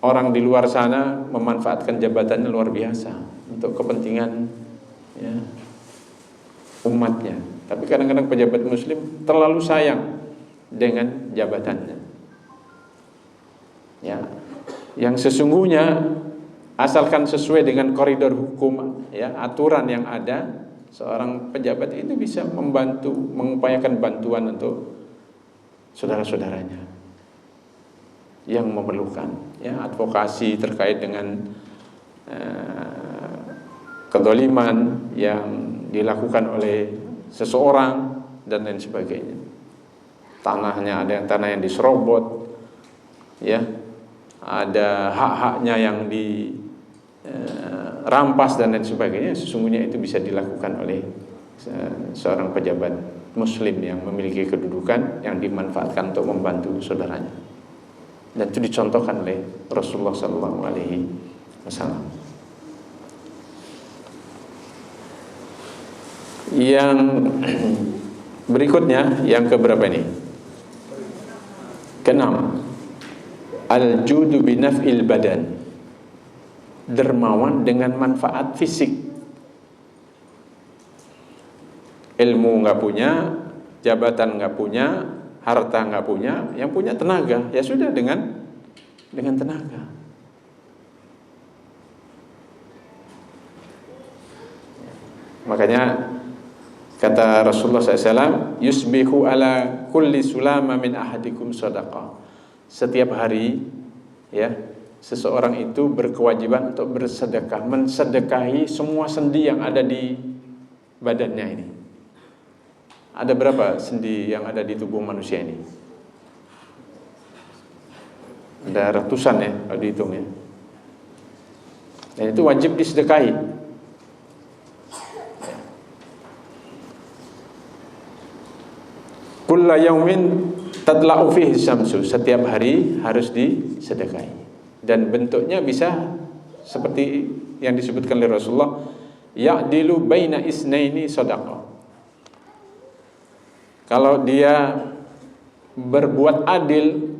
orang di luar sana memanfaatkan jabatannya luar biasa untuk kepentingan ya, umatnya. Tapi kadang-kadang pejabat muslim terlalu sayang dengan jabatannya. Ya, yang sesungguhnya asalkan sesuai dengan koridor hukum, ya, aturan yang ada, seorang pejabat itu bisa membantu, mengupayakan bantuan untuk saudara-saudaranya yang memerlukan, ya, advokasi terkait dengan kezaliman yang dilakukan oleh seseorang dan lain sebagainya. Tanahnya, ada yang tanah yang diserobot, ya, ada hak-haknya yang dirampas dan lain sebagainya. Sesungguhnya itu bisa dilakukan oleh seorang pejabat muslim yang memiliki kedudukan, yang dimanfaatkan untuk membantu saudaranya. Dan itu dicontohkan oleh Rasulullah SAW. Yang berikutnya, yang keberapa ini? Keenam, al-judu binaf'il badan, dermawan dengan manfaat fisik. Ilmu nggak punya, jabatan nggak punya, harta nggak punya, yang punya tenaga, ya sudah dengan tenaga. Makanya kata Rasulullah SAW, yusbihu ala kulli sulama min ahadikum sadaqah. Setiap hari, ya, seseorang itu berkewajiban untuk bersedekah, mensedekahi semua sendi yang ada di badannya ini. Ada berapa sendi yang ada di tubuh manusia ini? Ada ratusan, ya, kalau dihitung, ya. Dan itu wajib disedekahi. Kulla yaumin tatla'u fihi syamsu, setiap hari harus disedekahi. Dan bentuknya bisa seperti yang disebutkan oleh Rasulullah, ya'dilu baina isnaini shadaqah. Kalau dia berbuat adil,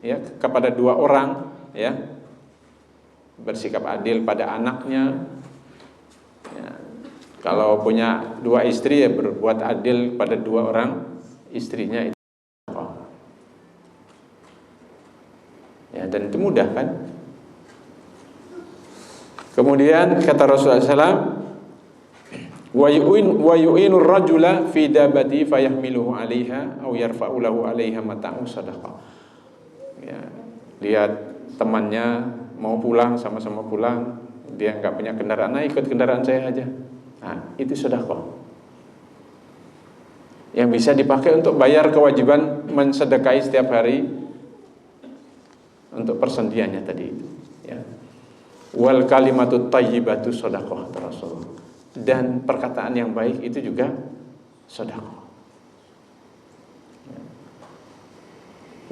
ya, kepada dua orang, ya, bersikap adil pada anaknya, ya, kalau punya dua istri, ya, berbuat adil pada dua orang istrinya, itu ya, dan itu mudah, kan? Kemudian kata Rasulullah SAW, wa yu'inur rajula fi dabati fayahmiluhu 'alaiha aw yarfa'u lahu 'alaiha mata'u sadaqah. Ya, lihat temannya mau pulang, sama-sama pulang, dia enggak punya kendaraan, nah ikut kendaraan saya aja. Nah, itu sedekah yang bisa dipakai untuk bayar kewajiban mensedekahi setiap hari untuk persendiannya tadi itu, ya. Wal kalimatut thayyibatu shadaqah, Rasulullah. Dan perkataan yang baik itu juga sedekah.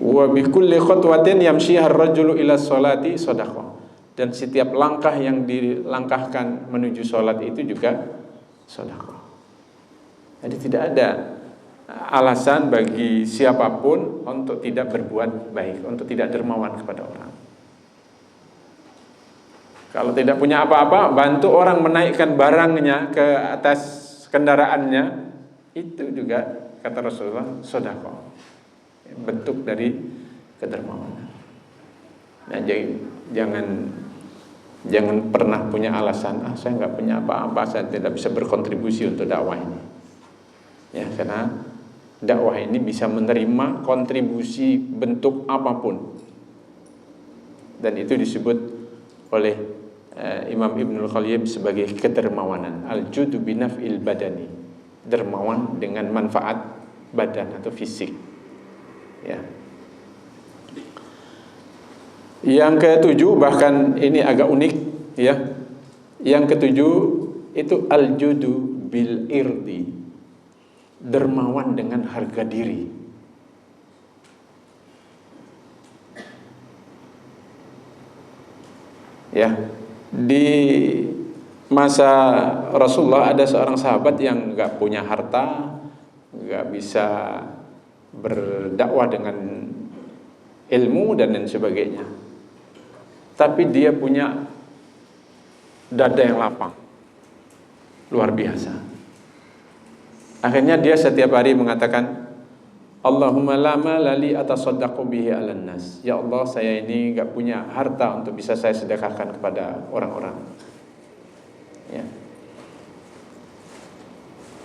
Wa bi kulli khatwatin yamshiha ar-rajulu ila sholati shadaqah. Dan setiap langkah yang dilangkahkan menuju sholat itu juga sedekah. Jadi tidak ada alasan bagi siapapun untuk tidak berbuat baik, untuk tidak dermawan kepada orang. Kalau tidak punya apa-apa, bantu orang menaikkan barangnya ke atas kendaraannya, itu juga kata Rasulullah sedekah, bentuk dari kedermawanan. Nah, jangan pernah punya alasan, saya nggak punya apa-apa, saya tidak bisa berkontribusi untuk dakwah ini. Ya, karena dakwah ini bisa menerima kontribusi bentuk apapun, dan itu disebut oleh Imam Ibnul Qayyim sebagai kedermawanan. Al-judu binaf'il badani, dermawan dengan manfaat badan atau fisik, ya. Yang ketujuh, bahkan ini agak unik, ya. Yang ketujuh itu al-judu bil irdi, dermawan dengan harga diri. Ya, di masa Rasulullah ada seorang sahabat yang nggak punya harta, nggak bisa berdakwah dengan ilmu dan lain sebagainya. tapi dia punya dada yang lapang, luar biasa. Akhirnya dia setiap hari mengatakan, Allahumma la mala li atasaddaqu bihi 'alan nas. Ya Allah, saya ini enggak punya harta untuk bisa saya sedekahkan kepada orang-orang. Ya.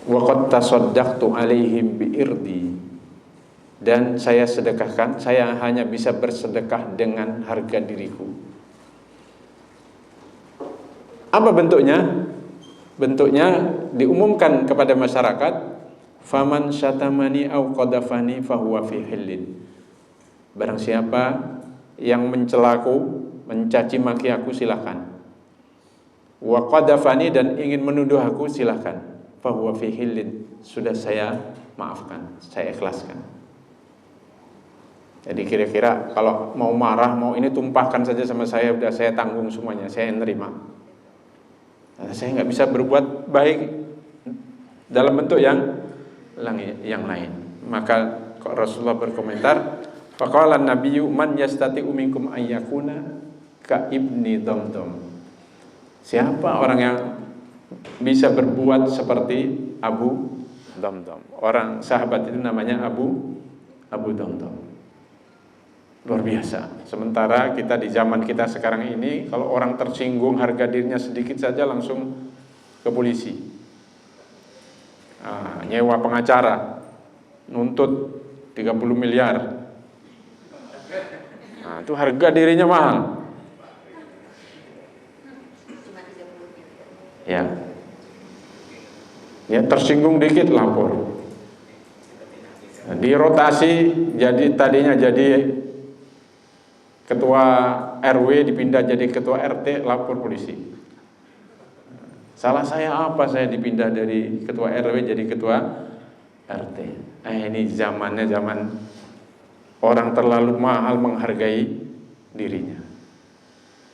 Wa qad tasaddaqtu 'alaihim bi irdi. Dan saya sedekahkan, saya hanya bisa bersedekah dengan harga diriku. Apa bentuknya? Bentuknya diumumkan kepada masyarakat, faman syatamani au qadafani fahuwa fi hillin. Barang siapa yang mencelaku, mencaci maki aku, silakan. Wa qadafani, dan ingin menuduh aku, silakan. Fahuwa fi hillin, sudah saya maafkan, saya ikhlaskan. Jadi kira-kira kalau mau marah, mau ini, tumpahkan saja sama saya, udah saya tanggung semuanya, saya nerima. Nah, saya nggak bisa berbuat baik dalam bentuk yang lain. Maka Rasulullah berkomentar, faqala an-nabiyyu man yastati'u minkum ayyakuna ka ibni Damdam. Siapa orang yang bisa berbuat seperti Abu Damdam? Orang sahabat itu namanya Abu Damdam. Luar biasa. Sementara kita di zaman kita sekarang ini, kalau orang tersinggung harga dirinya sedikit saja langsung ke polisi, nyewa pengacara, nuntut 30 miliar. Nah, itu harga dirinya mahal. Ya, tersinggung dikit lapor. Dirotasi, jadi tadinya jadi ketua RW dipindah jadi ketua RT, lapor polisi. Salah saya apa, saya dipindah dari ketua RW jadi ketua RT. Ini zamannya zaman orang terlalu mahal menghargai dirinya.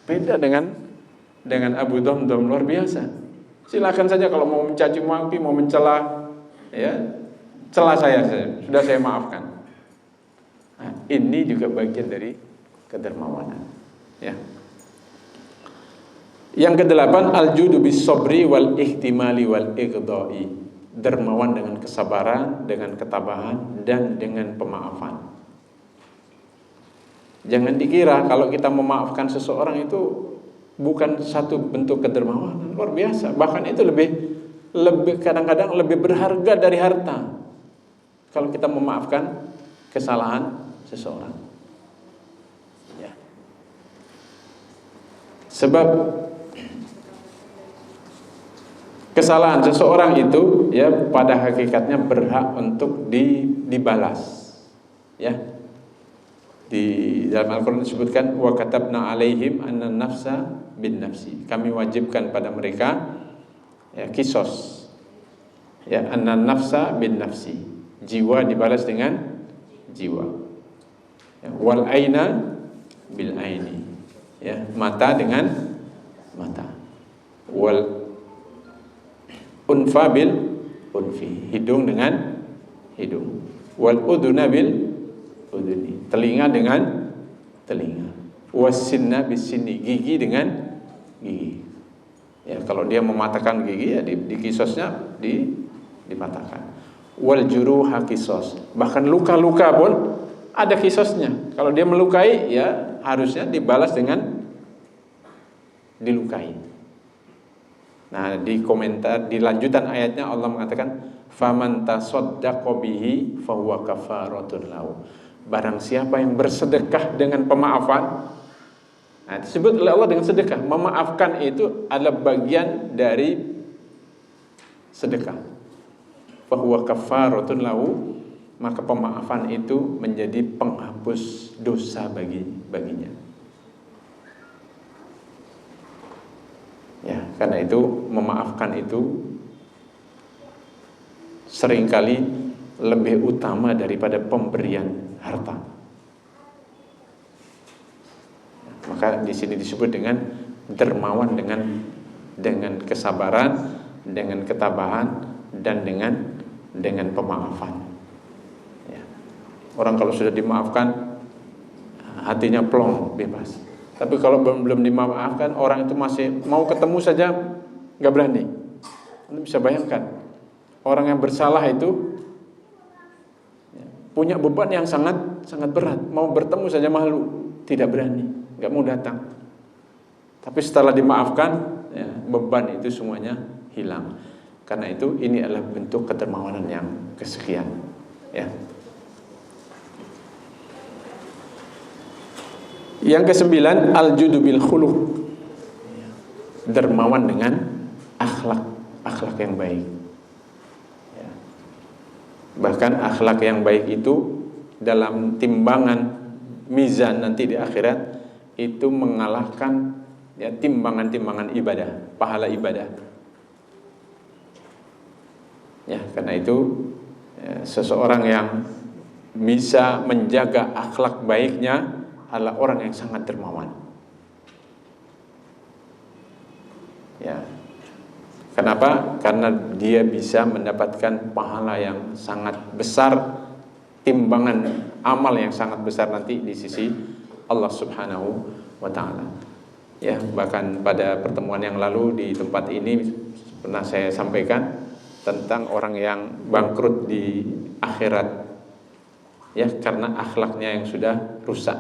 Beda dengan Abu Damdam, luar biasa. Silakan saja kalau mau mencaci maki, mau mencela, ya, celah saya, sudah saya maafkan. Nah, ini juga bagian dari kedermawanan, ya. Yang kedelapan, al-judu bis sabri wal ihtimali wal iqda'i. Dermawan dengan kesabaran, dengan ketabahan, dan dengan pemaafan. Jangan dikira kalau kita memaafkan seseorang itu bukan satu bentuk kedermawanan. Luar biasa. Bahkan itu lebih kadang-kadang lebih berharga dari harta kalau kita memaafkan kesalahan seseorang. Sebab kesalahan seseorang itu, ya, pada hakikatnya berhak untuk dibalas. Ya. Di dalam Al-Qur'an disebutkan, wa katabna alaihim anna nafsa bin nafsi. Kami wajibkan pada mereka, ya, kisos. Ya, anna nafsa bin nafsi. Jiwa dibalas dengan jiwa. Ya, wal aina bil aini. Ya, mata dengan mata. Wal unfa bil unfi, hidung dengan hidung. Wal udhuna bil udhuni, telinga dengan telinga. Wasinna bis sinni, gigi dengan gigi. Ya, kalau dia mematahkan gigi, ya dikisosnya dipatahkan. Wal juruha kisos, bahkan luka-luka pun ada kisosnya. Kalau dia melukai, ya harusnya dibalas dengan dilukai. Nah, di komentar, di lanjutan ayatnya Allah mengatakan, faman tasaddaqa bihi fahuwa kafaratun lahu. Barang siapa yang bersedekah dengan pemaafan, nah, disebut oleh Allah dengan sedekah. Memaafkan itu adalah bagian dari sedekah. Fahuwa kafaratun lahu, maka pemaafan itu menjadi penghapus dosa baginya. Ya, karena itu memaafkan itu seringkali lebih utama daripada pemberian harta. Maka di sini disebut dengan dermawan, dengan kesabaran, dengan ketabahan, dan dengan pemaafan. Ya. Orang kalau sudah dimaafkan, hatinya plong, bebas. Tapi kalau belum dimaafkan, orang itu masih mau ketemu saja nggak berani. Anda bisa bayangkan, orang yang bersalah itu punya beban yang sangat berat. Mau bertemu saja malu, tidak berani, nggak mau datang. Tapi setelah dimaafkan, ya, beban itu semuanya hilang. Karena itu ini adalah bentuk kedermawanan yang kesekian. Ya. Yang kesembilan, al-judu bil khuluq, dermawan dengan akhlak yang baik. Ya. Bahkan akhlak yang baik itu dalam timbangan mizan nanti di akhirat itu mengalahkan, ya, timbangan-timbangan ibadah, pahala ibadah. Ya, karena itu, ya, seseorang yang bisa menjaga akhlak baiknya adalah orang yang sangat dermawan. Ya. Kenapa? Karena dia bisa mendapatkan pahala yang sangat besar, timbangan amal yang sangat besar nanti di sisi Allah Subhanahu wa taala. Ya, bahkan pada pertemuan yang lalu di tempat ini pernah saya sampaikan tentang orang yang bangkrut di akhirat, ya, karena akhlaknya yang sudah rusak,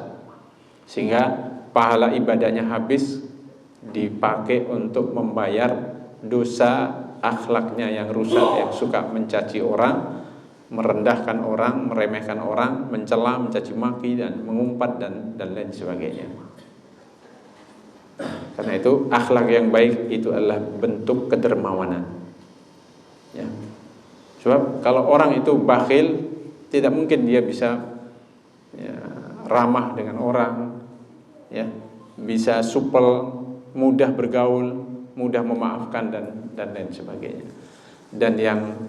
sehingga pahala ibadahnya habis dipakai untuk membayar dosa akhlaknya yang rusak, yang suka mencaci orang, merendahkan orang, meremehkan orang, mencela, mencaci maki dan mengumpat dan lain sebagainya. Karena itu akhlak yang baik itu adalah bentuk kedermawanan. Ya. Sebab kalau orang itu bakhil, tidak mungkin dia bisa, ya, ramah dengan orang, ya, bisa supel, mudah bergaul, mudah memaafkan dan lain sebagainya. Dan yang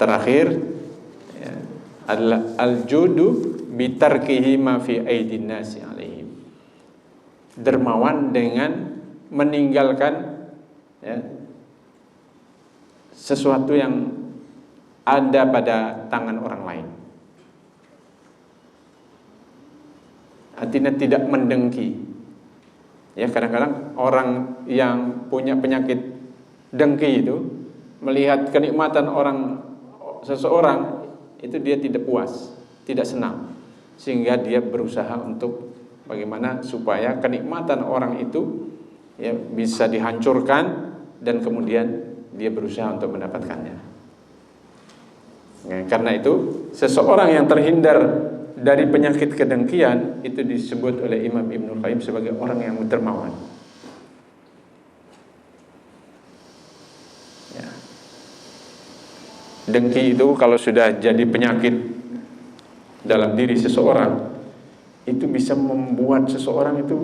terakhir, ya, adalah al-judu bitarkihi ma fi aidin nasi alaihim, dermawan dengan meninggalkan, ya, sesuatu yang ada pada tangan orang lain. Artinya tidak mendengki. Ya, kadang-kadang orang yang punya penyakit dengki itu melihat kenikmatan seseorang itu dia tidak puas, tidak senang, sehingga dia berusaha untuk bagaimana supaya kenikmatan orang itu, ya, bisa dihancurkan dan kemudian dia berusaha untuk mendapatkannya. Ya, karena itu seseorang yang terhindar dari penyakit kedengkian itu disebut oleh Imam Ibnul Qayyim sebagai orang yang dermawan. Ya. Dengki itu kalau sudah jadi penyakit dalam diri seseorang, itu bisa membuat seseorang itu,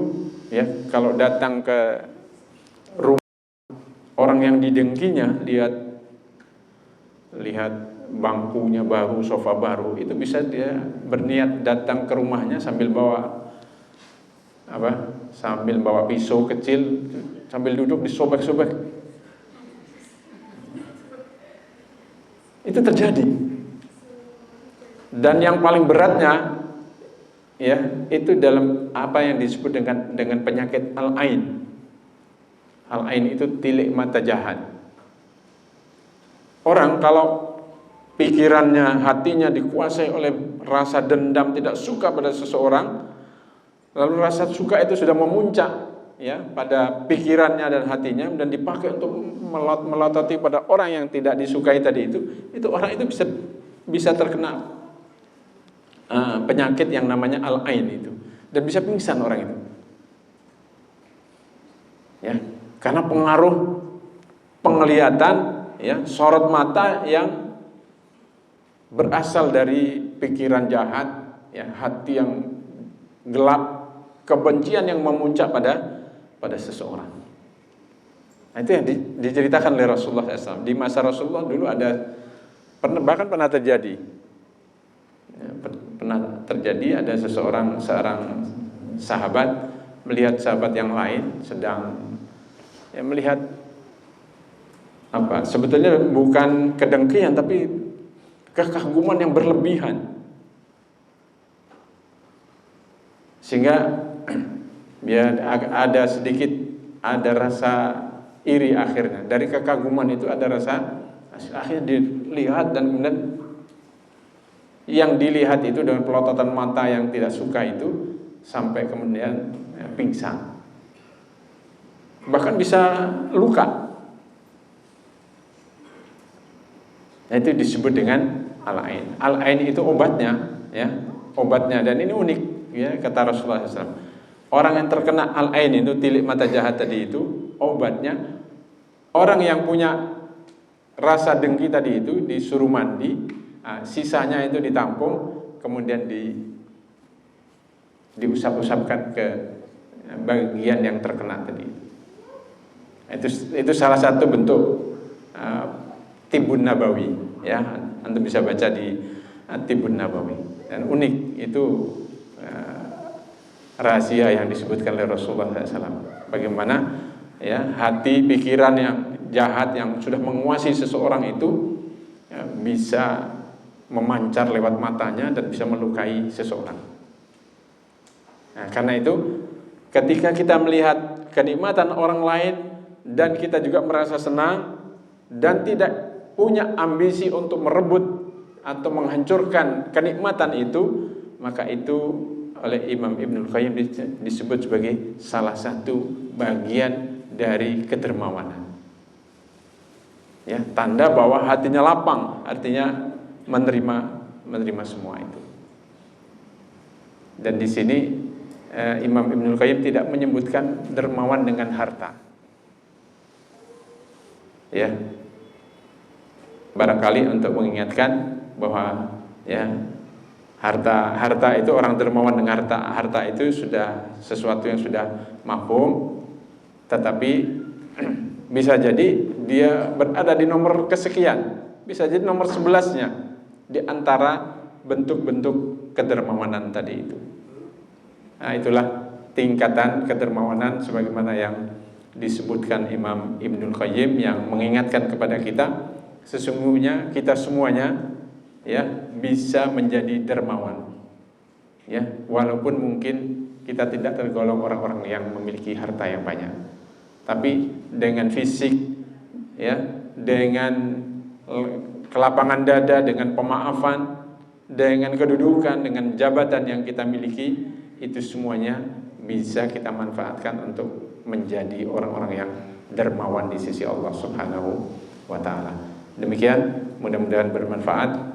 ya, kalau datang ke rumah orang yang didengkinya, lihat bangkunya baru, sofa baru, itu bisa dia berniat datang ke rumahnya sambil bawa pisau kecil, sambil duduk disobek-sobek. Itu terjadi. Dan yang paling beratnya, ya, itu dalam apa yang disebut dengan penyakit al-ain. Al-ain itu tilik mata jahat. Orang kalau pikirannya, hatinya dikuasai oleh rasa dendam, tidak suka pada seseorang, lalu rasa suka itu sudah memuncak, ya, pada pikirannya dan hatinya, dan dipakai untuk melototi pada orang yang tidak disukai tadi itu orang itu bisa terkena penyakit yang namanya al-ain itu, dan bisa pingsan orang itu, ya, karena pengaruh penglihatan, ya, sorot mata yang berasal dari pikiran jahat, ya, hati yang gelap, kebencian yang memuncak pada seseorang. Nah, itu yang diceritakan oleh Rasulullah SAW. Di masa Rasulullah dulu bahkan pernah terjadi, ya, ada seorang sahabat melihat sahabat yang lain sedang, ya, melihat sebetulnya bukan kedengkian tapi kekaguman yang berlebihan. sehingga biar ada sedikit ada rasa iri akhirnya. Dari kekaguman itu ada rasa akhirnya dilihat, dan kemudian yang dilihat itu dengan pelototan mata yang tidak suka itu sampai kemudian pingsan, bahkan bisa luka. Itu disebut dengan al-ain. Al-ain itu obatnya, ya, obatnya, dan ini unik, ya, kata Rasulullah SAW. Orang yang terkena al-ain itu, tilik mata jahat tadi itu, obatnya orang yang punya rasa dengki tadi itu disuruh mandi, sisanya itu ditampung, kemudian diusap-usapkan ke bagian yang terkena tadi. Itu salah satu bentuk Tibbun Nabawi, ya, Anda bisa baca di Tibbun Nabawi, dan unik itu rahasia yang disebutkan oleh Rasulullah SAW. Bagaimana, ya, hati pikiran yang jahat yang sudah menguasai seseorang itu, ya, bisa memancar lewat matanya dan bisa melukai seseorang. Nah, karena itu ketika kita melihat kenikmatan orang lain dan kita juga merasa senang dan tidak punya ambisi untuk merebut atau menghancurkan kenikmatan itu, maka itu oleh Imam Ibnul Qayyim disebut sebagai salah satu bagian dari kedermawanan. Ya, tanda bahwa hatinya lapang, artinya menerima semua itu. Dan di sini Imam Ibnul Qayyim tidak menyebutkan dermawan dengan harta. Ya, barangkali untuk mengingatkan bahwa, ya, harta itu, orang dermawan dengan harta itu sudah sesuatu yang sudah mafhum, tetapi bisa jadi dia berada di nomor kesekian, bisa jadi nomor 11-nya di antara bentuk-bentuk kedermawanan tadi itu. Nah, itulah tingkatan kedermawanan sebagaimana yang disebutkan Imam Ibnul Qayyim, yang mengingatkan kepada kita sesungguhnya kita semuanya, ya, bisa menjadi dermawan, ya, walaupun mungkin kita tidak tergolong orang-orang yang memiliki harta yang banyak, tapi dengan fisik, ya, dengan kelapangan dada, dengan pemaafan, dengan kedudukan, dengan jabatan yang kita miliki, itu semuanya bisa kita manfaatkan untuk menjadi orang-orang yang dermawan di sisi Allah Subhanahu wa ta'ala. Demikian, mudah-mudahan bermanfaat.